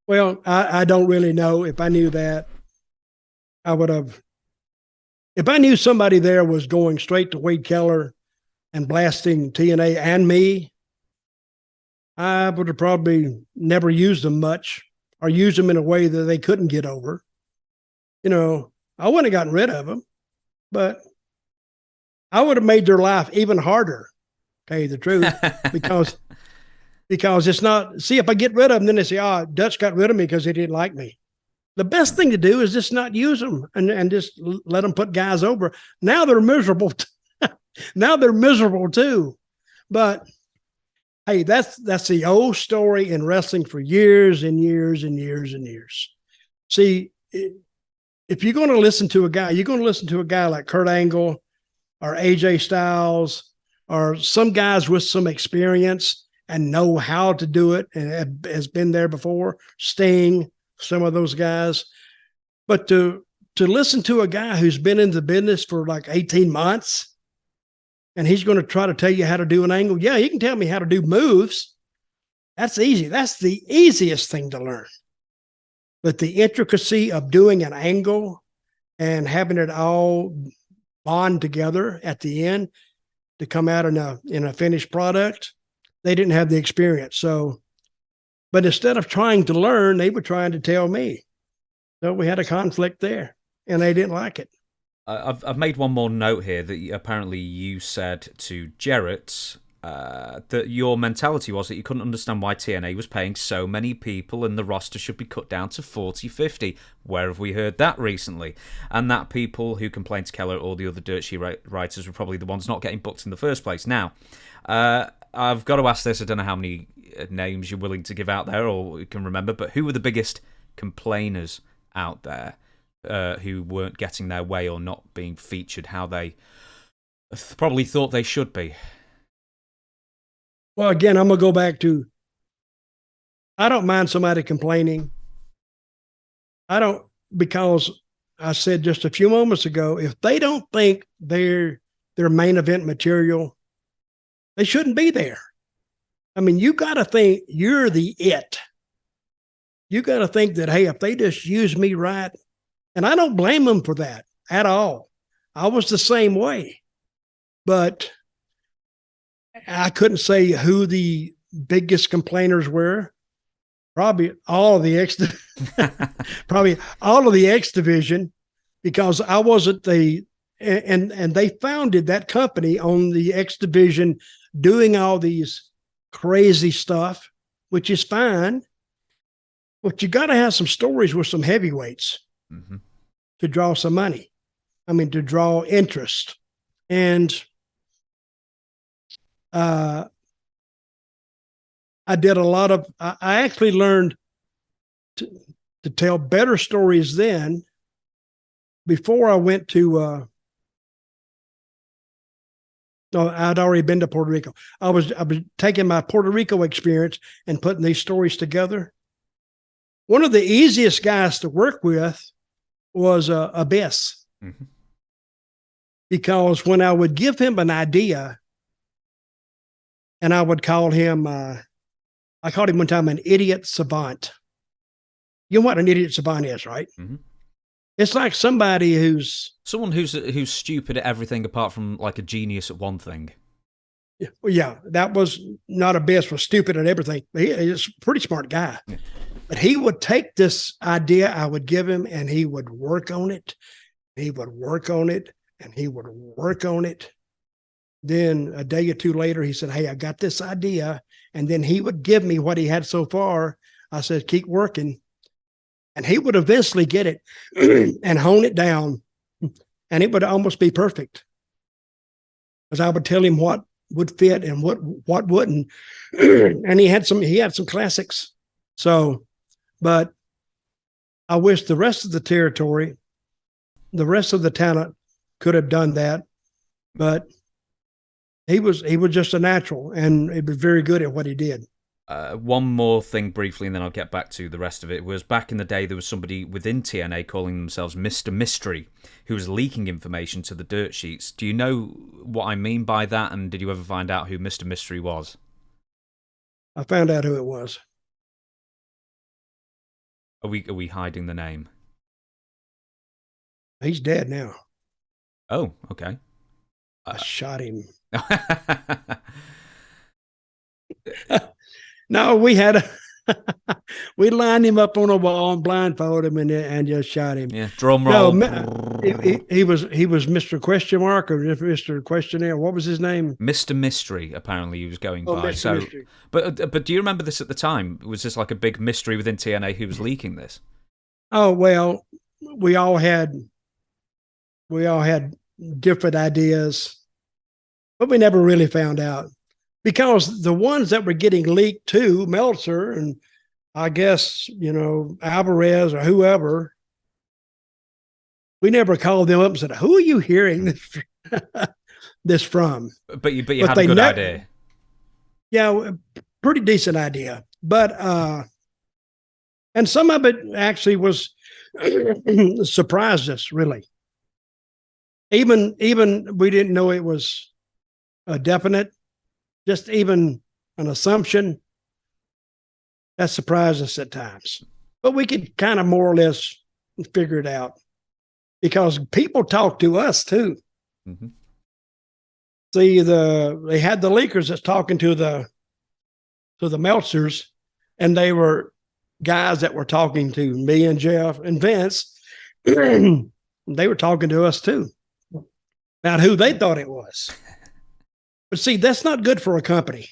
Well, I don't really know. If I knew that, I would have. If I knew somebody there was going straight to Wade Keller and blasting TNA and me, I would have probably never used them much or used them in a way that they couldn't get over. You know, I wouldn't have gotten rid of them, but I would have made their life even harder, to tell you the truth, because it's not, see, if I get rid of them, then they say, Dutch got rid of me because he didn't like me. The best thing to do is just not use them and just let them put guys over. Now they're miserable. Now they're miserable too. But hey, that's the old story in wrestling for years and years and years and years. See, if you're going to listen to a guy, you're going to listen to a guy like Kurt Angle or AJ Styles or some guys with some experience and know how to do it and has been there before. Sting, some of those guys. But to listen to a guy who's been in the business for like 18 months and he's going to try to tell you how to do an angle. Yeah, he can tell me how to do moves. That's easy. That's the easiest thing to learn. But the intricacy of doing an angle and having it all bond together at the end to come out in a finished product, they didn't have the experience. So, but instead of trying to learn, they were trying to tell me. So we had a conflict there, and they didn't like it. I've made one more note here that apparently you said to Jarrett that your mentality was that you couldn't understand why TNA was paying so many people and the roster should be cut down to 40, 50. Where have we heard that recently? And that people who complained to Keller or the other dirt sheet writers were probably the ones not getting booked in the first place. Now, I've got to ask this. I don't know how many names you're willing to give out there or you can remember, but who were the biggest complainers out there who weren't getting their way or not being featured how they probably thought they should be? Well, again, I'm going to go back to, I don't mind somebody complaining. I don't, because I said just a few moments ago, if they don't think they're main event material, they shouldn't be there. I mean, you got to think you're the it. You got to think that, hey, if they just use me right, and I don't blame them for that at all. I was the same way, but I couldn't say who the biggest complainers were. Probably all of the X division, because I wasn't and they founded that company on the X division doing all these crazy stuff, which is fine. But you got to have some stories with some heavyweights to draw some money. I mean, to draw interest. And I did a lot of, I actually learned to tell better stories then before I went to, no, I'd already been to Puerto Rico. I was taking my Puerto Rico experience and putting these stories together. One of the easiest guys to work with was Abyss. Because when I would give him an idea, and I would call him, I called him one time an idiot savant. You know what an idiot savant is, right? It's like somebody who's stupid at everything apart from like a genius at one thing. Yeah, that was not Abyss, was stupid at everything. He's a pretty smart guy. Yeah. But he would take this idea I would give him and he would work on it. He would work on it and he would work on it. Then a day or two later, he said, hey, I got this idea. And then he would give me what he had so far. I said, keep working. And he would eventually get it and hone it down. And it would almost be perfect. Because I would tell him what would fit and what wouldn't. And he had some classics. So, but I wish the rest of the territory, the rest of the talent could have done that. But he was just a natural, and he was very good at what he did. One more thing briefly, and then I'll get back to the rest of it. Was back in the day, there was somebody within TNA calling themselves Mr. Mystery, who was leaking information to the dirt sheets. Do you know what I mean by that, and did you ever find out who Mr. Mystery was? I found out who it was. Are we hiding the name? He's dead now. Oh, okay. I shot him. No, we lined him up on a wall and blindfolded him and just shot him. Yeah, drum roll. No, he was Mr. Question Mark or Mr. Questionnaire. What was his name? Mr. Mystery. Apparently, he was going by. Mr. Mystery. But do you remember this at the time? Was this like a big mystery within TNA who was leaking this? Oh well, we all had different ideas, but we never really found out. Because the ones that were getting leaked to, Meltzer and I guess, Alvarez or whoever, we never called them up and said, who are you hearing this from? But you had a good idea. Yeah, pretty decent idea. But And some of it actually was surprised us, really. Even we didn't know it was a definite, just even an assumption. That surprised us at times. But we could kind of more or less figure it out because people talk to us too. Mm-hmm. See, they had the leakers that's talking to the Meltzers, and they were guys that were talking to me and Jeff and Vince. They were talking to us too about who they thought it was. But see, that's not good for a company.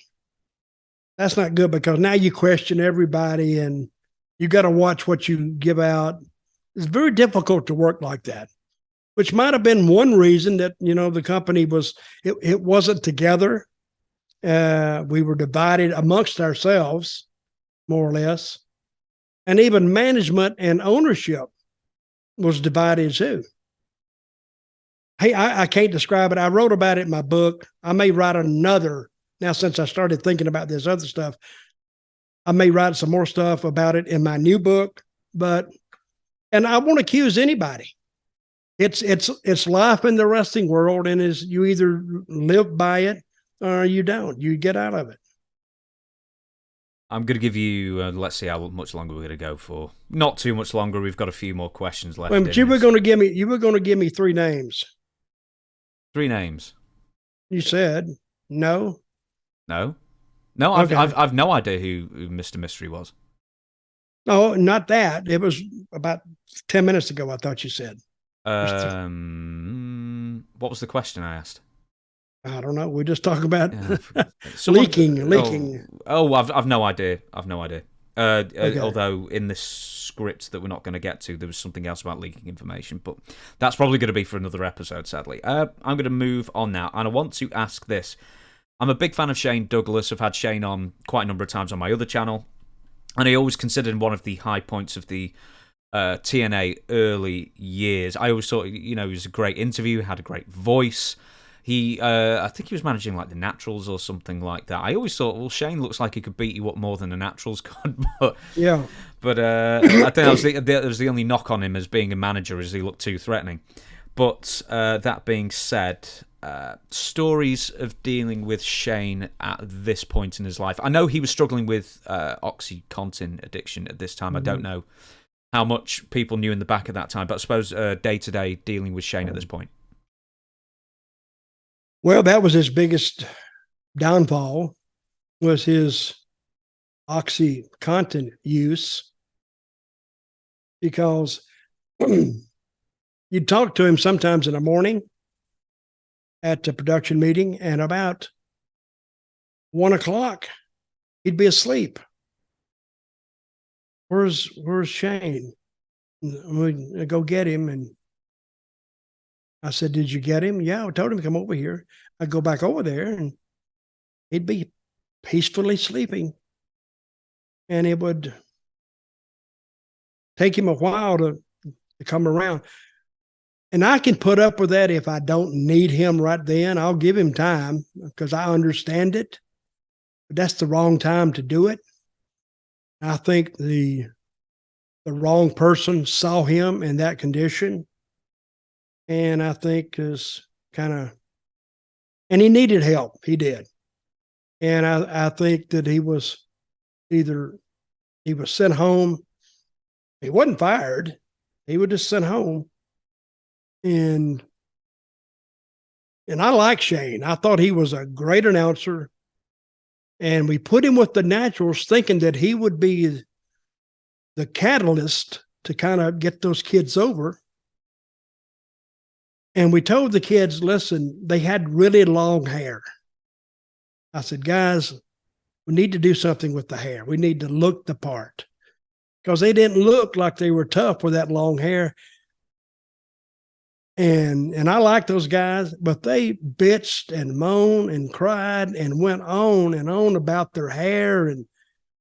That's not good because now you question everybody and you got to watch what you give out. It's very difficult to work like that, which might have been one reason that, the company it wasn't together. We were divided amongst ourselves, more or less. And even management and ownership was divided too. Hey, I can't describe it. I wrote about it in my book. I may write another. Now, since I started thinking about this other stuff, I may write some more stuff about it in my new book. And I won't accuse anybody. It's life in the wrestling world, and you either live by it or you don't. You get out of it. I'm going to give you, let's see how much longer we're going to go for. Not too much longer. We've got a few more questions left. Well, but you were going to give me 3 names. 3 names. You said no. No. Okay. I've no idea who Mr. Mystery was. No, not that. It was about 10 minutes ago, I thought you said. What was the question I asked? I don't know. We just talk about leaking. Oh, I've no idea. Okay. Although in this script that we're not going to get to, there was something else about leaking information, but that's probably going to be for another episode, sadly. I'm going to move on now, and I want to ask this. I'm a big fan of Shane Douglas. I've had Shane on quite a number of times on my other channel, and I always considered him one of the high points of the TNA early years. I always thought, he was a great interview, had a great voice. I think he was managing like the Naturals or something like that. I always thought, well, Shane looks like he could beat you up more than the Naturals could. Yeah. But I think that was the only knock on him as being a manager, is he looked too threatening. But that being said, stories of dealing with Shane at this point in his life. I know he was struggling with OxyContin addiction at this time. Mm-hmm. I don't know how much people knew in the back at that time, but I suppose day-to-day dealing with Shane at this point. Well, that was his biggest downfall, was his OxyContin use, because you'd talk to him sometimes in the morning at the production meeting, and about 1:00, he'd be asleep. Where's Shane? We go get him. And I said, did you get him? Yeah, I told him to come over here. I'd go back over there, and he'd be peacefully sleeping. And it would take him a while to come around. And I can put up with that if I don't need him right then. I'll give him time because I understand it. But that's the wrong time to do it. I think the wrong person saw him in that condition. And I think is and he needed help. He did. And I think that he was sent home. He wasn't fired. He was just sent home. And I like Shane. I thought he was a great announcer. And we put him with the Naturals thinking that he would be the catalyst to kind of get those kids over. And we told the kids, listen, they had really long hair. I said, guys, we need to do something with the hair. We need to look the part. Because they didn't look like they were tough with that long hair. And I like those guys, but they bitched and moaned and cried and went on and on about their hair and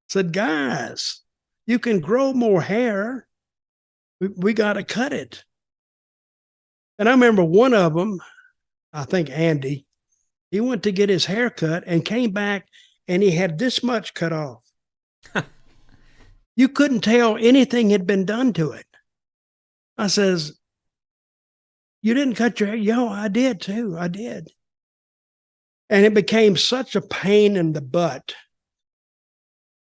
said, guys, you can grow more hair. We got to cut it. And I remember one of them, I think Andy, he went to get his hair cut and came back and he had this much cut off. You couldn't tell anything had been done to it. I says, you didn't cut your hair? Yo, I did too. I did. And it became such a pain in the butt.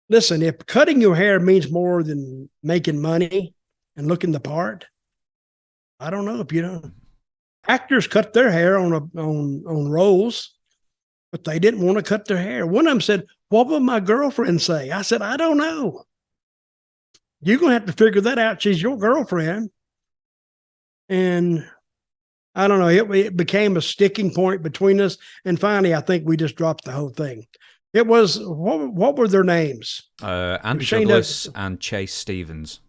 Listen, if cutting your hair means more than making money and looking the part, I don't know if you know. Actors cut their hair on roles, but they didn't want to cut their hair. One of them said, what would my girlfriend say? I said, I don't know. You're going to have to figure that out. She's your girlfriend. And I don't know. It became a sticking point between us. And finally, I think we just dropped the whole thing. It was, what were their names? Andy Douglas and Chase Stevens.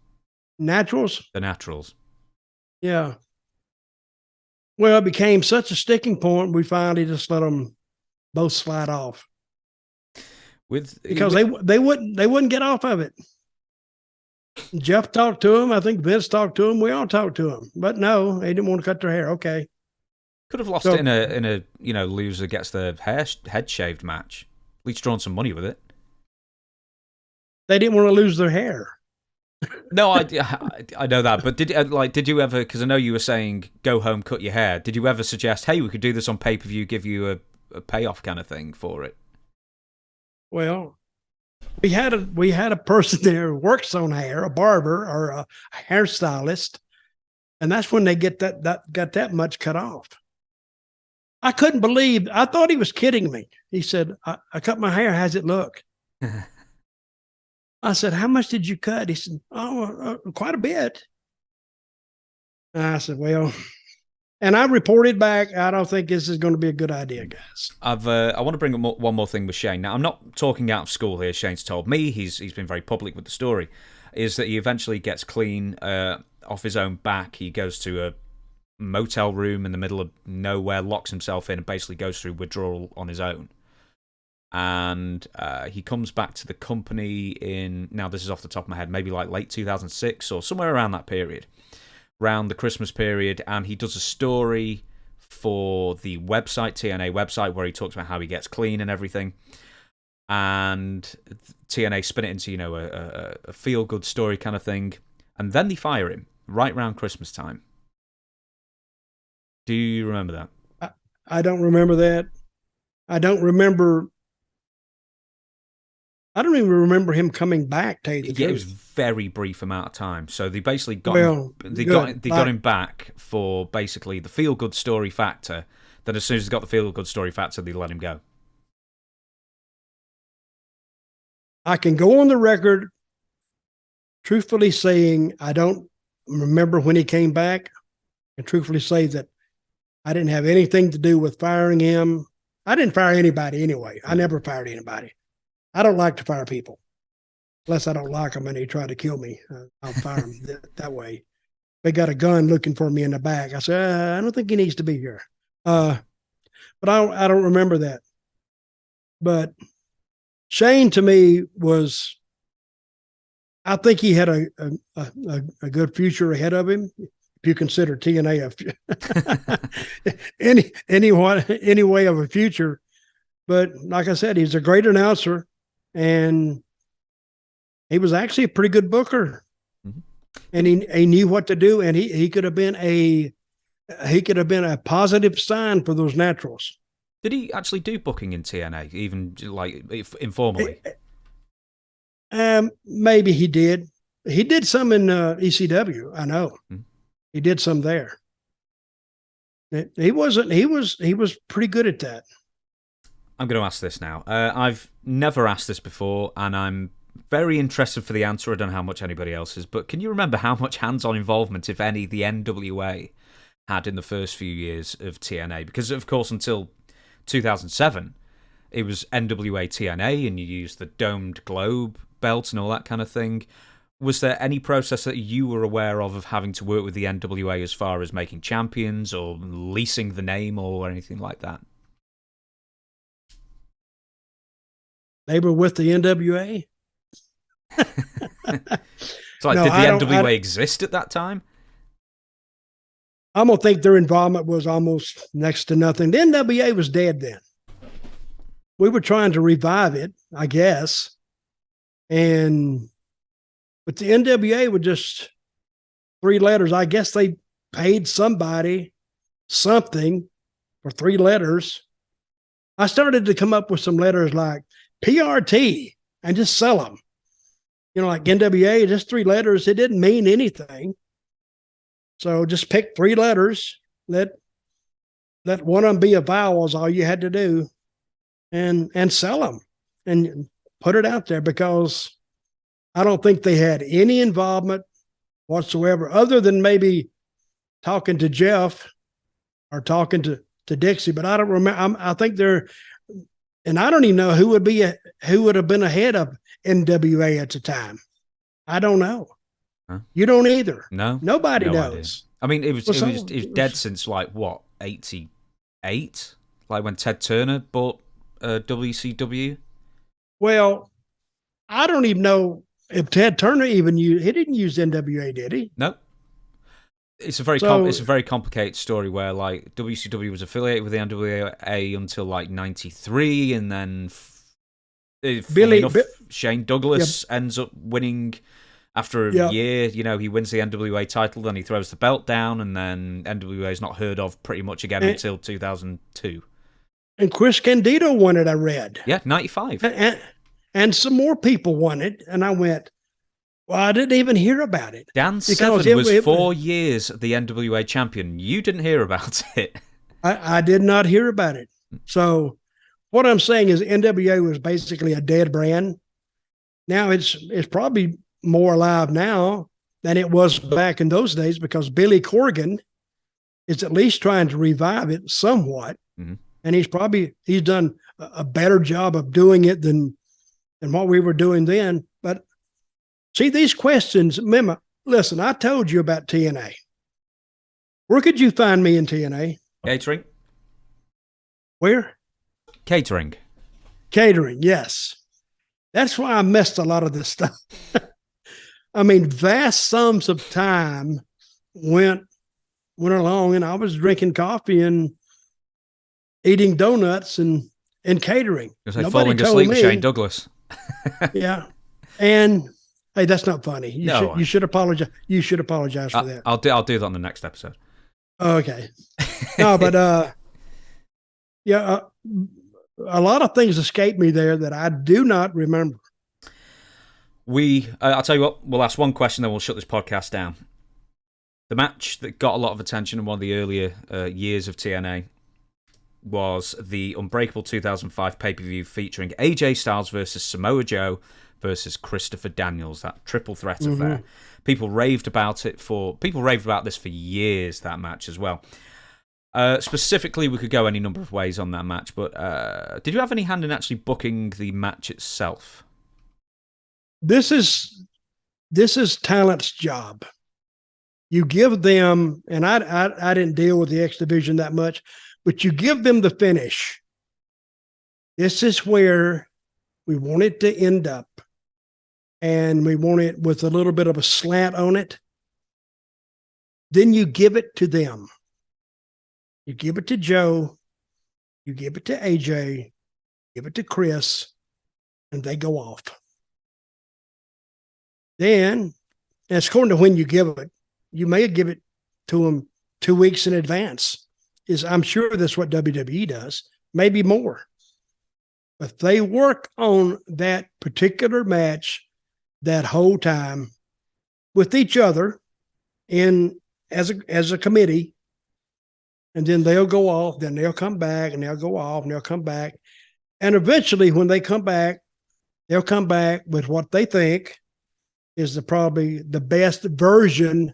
Naturals? The Naturals. Yeah. Well, it became such a sticking point, we finally just let them both slide off. Because they wouldn't get off of it. Jeff talked to him. I think Vince talked to him. We all talked to him. But no, they didn't want to cut their hair. Okay. Could have lost it in a loser gets their head shaved match. At least drawn some money with it. They didn't want to lose their hair. No, I know that, but did you ever? Because I know you were saying go home, cut your hair. Did you ever suggest, hey, we could do this on pay-per-view, give you a payoff kind of thing for it? Well, we had a person there who works on hair, a barber or a hairstylist, and that's when they got that much cut off. I couldn't believe. I thought he was kidding me. He said, "I cut my hair. How's it look?" I said, how much did you cut? He said, quite a bit. And I said, well, and I reported back, I don't think this is going to be a good idea, guys. I want to bring up one more thing with Shane. Now, I'm not talking out of school here. Shane's told me, he's been very public with the story, is that he eventually gets clean off his own back. He goes to a motel room in the middle of nowhere, locks himself in, and basically goes through withdrawal on his own. And he comes back to the company now this is off the top of my head, maybe like late 2006 or somewhere around that period, around the Christmas period, and he does a story for the website, TNA website, where he talks about how he gets clean and everything. And TNA spin it into, a feel-good story kind of thing. And then they fire him right around Christmas time. Do you remember that? I don't remember that. I don't even remember him coming back. To you the it was a very brief amount of time. So they basically got him back for basically the feel good story factor. Then as soon as they got the feel good story factor, they let him go. I can go on the record, truthfully saying I don't remember when he came back, and truthfully say that I didn't have anything to do with firing him. I didn't fire anybody anyway. I never fired anybody. I don't like to fire people unless I don't like them and they try to kill me. I'll fire them that way. They got a gun looking for me in the back. I said, I don't think he needs to be here. But I don't remember that. But Shane to me was, I think he had a good future ahead of him. If you consider TNA any way of a future. But like I said, he's a great announcer, and he was actually a pretty good booker. Mm-hmm. And he knew what to do, and he could have been a positive sign for those Naturals. Did he actually do booking in TNA, even like informally? Maybe he did. He did some in ECW. I know. Mm-hmm. He did some there. He was pretty good at that. I'm going to ask this now. I've never asked this before, and I'm very interested for the answer. I don't know how much anybody else is, but can you remember how much hands-on involvement, if any, the NWA had in the first few years of TNA? Because, of course, until 2007, it was NWA TNA, and you used the domed globe belt and all that kind of thing. Was there any process that you were aware of having to work with the NWA as far as making champions or leasing the name or anything like that? They were with the NWA? So, did the NWA exist at that time? I'm going to think their involvement was almost next to nothing. The NWA was dead then. We were trying to revive it, I guess. And But the NWA was just 3 letters. I guess they paid somebody something for 3 letters. I started to come up with some letters like PRT and just sell them. You know, like NWA, just 3 letters. It didn't mean anything. So just pick 3 letters. Let one of them be a vowel is all you had to do, and sell them and put it out there, because I don't think they had any involvement whatsoever, other than maybe talking to Jeff or talking to Dixie. But I don't remember. I think they're, and I don't even know who would have been ahead of NWA at the time. I don't know. Huh? You don't either. No, nobody knows. I mean, it was dead since like what, 88? Like when Ted Turner bought WCW. Well, I don't even know if Ted Turner he didn't use NWA, did he? No. It's a very complicated story where like WCW was affiliated with the NWA until like 93, and then Shane Douglas ends up winning after a year. You know, he wins the NWA title, then he throws the belt down, and then NWA is not heard of pretty much again until 2002. And Chris Candido won it, I read. Yeah, 95. And some more people won it, and I went, well, I didn't even hear about it. Dan Severn was 4 years the NWA champion. You didn't hear about it. I did not hear about it. So what I'm saying is NWA was basically a dead brand. Now it's probably more alive now than it was back in those days, because Billy Corgan is at least trying to revive it somewhat. Mm-hmm. And he's done a better job of doing it than what we were doing then. But see, these questions, remember, listen, I told you about TNA. Where could you find me in TNA? Catering. Where? Catering, yes. That's why I missed a lot of this stuff. I mean, vast sums of time went along, and I was drinking coffee and eating donuts and catering. It was like falling asleep with Shane Douglas. Yeah. And hey, that's not funny. You should apologize. You should apologize for that. I'll do that on the next episode. Okay. No, but a lot of things escaped me there that I do not remember. I'll tell you what, we'll ask one question, then we'll shut this podcast down. The match that got a lot of attention in one of the earlier years of TNA was the Unbreakable 2005 pay-per-view featuring AJ Styles versus Samoa Joe versus Christopher Daniels, that triple threat affair. People raved about this for years, that match as well. Specifically, we could go any number of ways on that match, but did you have any hand in actually booking the match itself? This is talent's job. You give them, and I didn't deal with the X Division that much, but you give them the finish. This is where we want it to end up, and we want it with a little bit of a slant on it. Then you give it to them. You give it to Joe, you give it to AJ, give it to Chris, and they go off. Then, and it's according to when you give it, you may give it to them 2 weeks in advance. I'm sure that's what WWE does, maybe more. But they work on that particular match that whole time with each other as a committee. And then they'll go off, then they'll come back, and they'll go off, and they'll come back. And eventually, when they come back, they'll come back with what they think is probably the best version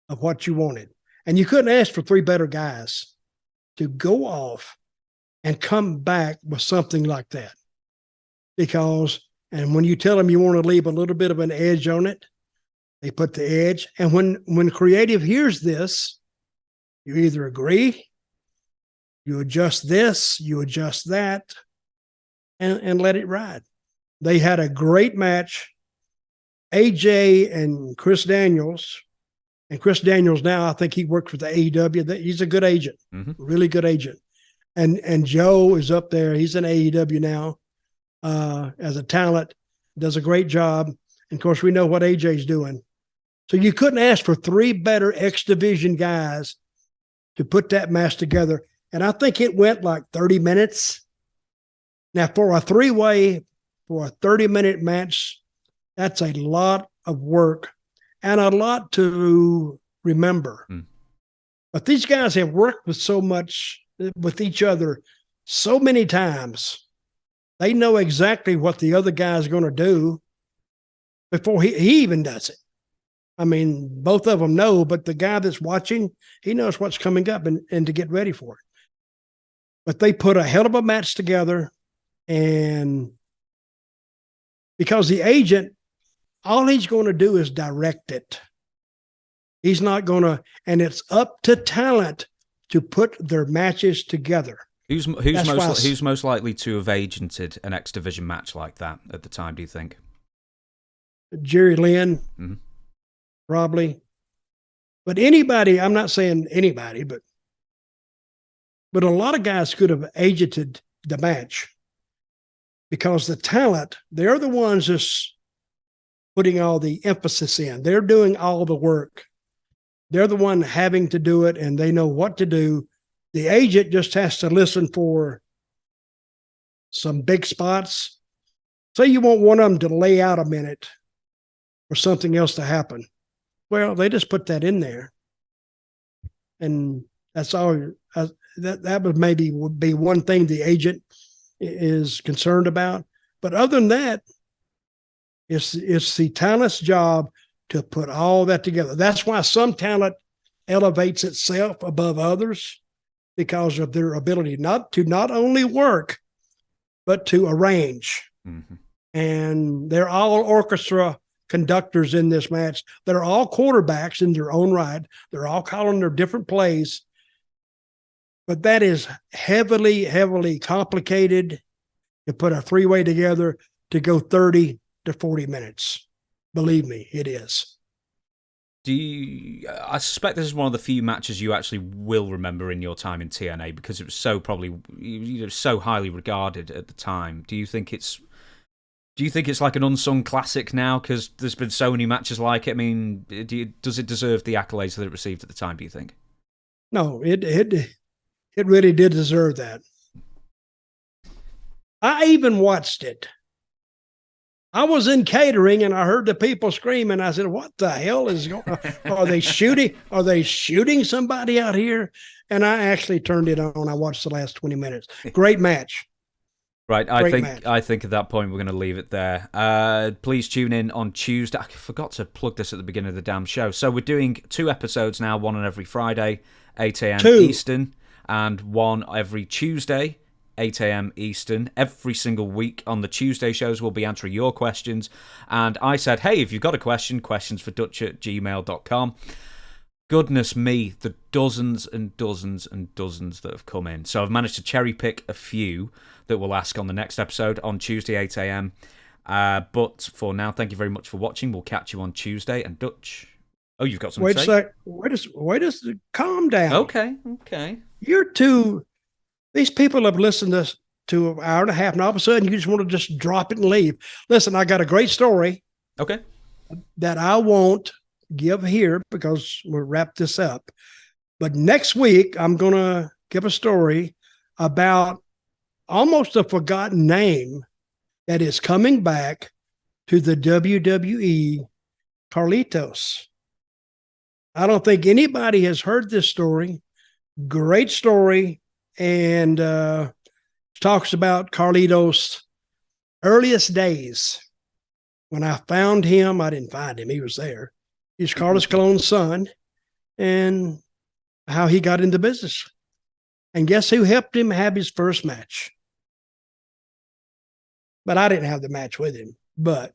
of what you wanted. And you couldn't ask for 3 better guys to go off and come back with something like that. And when you tell them you want to leave a little bit of an edge on it, they put the edge. And when creative hears this, you either agree, you adjust this, you adjust that, and let it ride. They had a great match. AJ and Chris Daniels, now, I think he worked for the AEW. He's a good agent, really good agent. And Joe is up there. He's in AEW now as a talent, does a great job. And of course, we know what AJ's doing. So you couldn't ask for 3 better X Division guys to put that match together. And I think it went like 30 minutes. Now, for a 3-way, for a 30-minute match, that's a lot of work and a lot to remember. But these guys have worked with each other so many times. They know exactly what the other guy's going to do before he even does it. I mean, both of them know, but the guy that's watching, he knows what's coming up and to get ready for it. But they put a hell of a match together, and because the agent, all he's going to do is direct it. He's not going to, and it's up to talent to put their matches together. Who's most likely to have agented an X Division match like that at the time, do you think? Jerry Lynn, probably. But anybody, I'm not saying anybody, but a lot of guys could have agented the match because the talent, they're the ones just putting all the emphasis in. They're doing all the work. They're the one having to do it, and they know what to do. The agent just has to listen for some big spots. Say you want one of them to lay out a minute or something else to happen. Well, they just put that in there. And that's all. That would be one thing the agent is concerned about. But other than that, it's the talent's job to put all that together. That's why some talent elevates itself above others, because of their ability not only work, but to arrange. And they're all orchestra conductors in this match. They're all quarterbacks in their own right. They're all calling their different plays. But that is heavily, heavily complicated to put a 3-way together to go 30 to 40 minutes. Believe me, it is. I suspect this is one of the few matches you actually will remember in your time in TNA because it was so so highly regarded at the time. Do you think it's like an unsung classic now because there's been so many matches like it? I mean, does it deserve the accolades that it received at the time, do you think? No, it really did deserve that. I even watched it. I was in catering and I heard the people screaming. I said, "What the hell is going on? Are they shooting? Are they shooting somebody out here?" And I actually turned it on. I watched the last 20 minutes. Great match. Right, I think at that point we're going to leave it there. Please tune in on Tuesday. I forgot to plug this at the beginning of the damn show. So we're doing 2 episodes now, one on every Friday, 8 a.m. Eastern, and one every Tuesday, 8 a.m. Eastern. Every single week on the Tuesday shows, we'll be answering your questions. And I said, hey, if you've got a question, questionsfordutch@gmail.com. Goodness me, the dozens and dozens and dozens that have come in. So I've managed to cherry pick a few that we'll ask on the next episode on Tuesday, 8 a.m. But for now, thank you very much for watching. We'll catch you on Tuesday. And Dutch, you've got something to say? Wait a sec. Calm down. Okay. These people have listened to an hour and a half, and all of a sudden you just want to just drop it and leave. Listen, I got a great story. Okay. That I won't give here because we'll wrap this up. But next week, I'm going to give a story about almost a forgotten name that is coming back to the WWE, Carlitos. I don't think anybody has heard this story. Great story. And talks about Carlitos' earliest days. When I found him, I didn't find him. He was there. He's Carlos Colon's son, and how he got into business. And guess who helped him have his first match? But I didn't have the match with him, but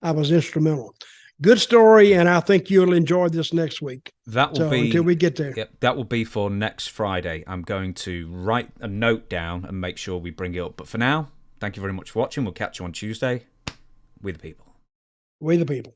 I was instrumental. Good story, and I think you'll enjoy this next week. That will be until we get there. Yep, that will be for next Friday. I'm going to write a note down and make sure we bring it up. But for now, thank you very much for watching. We'll catch you on Tuesday. We the people. We the people.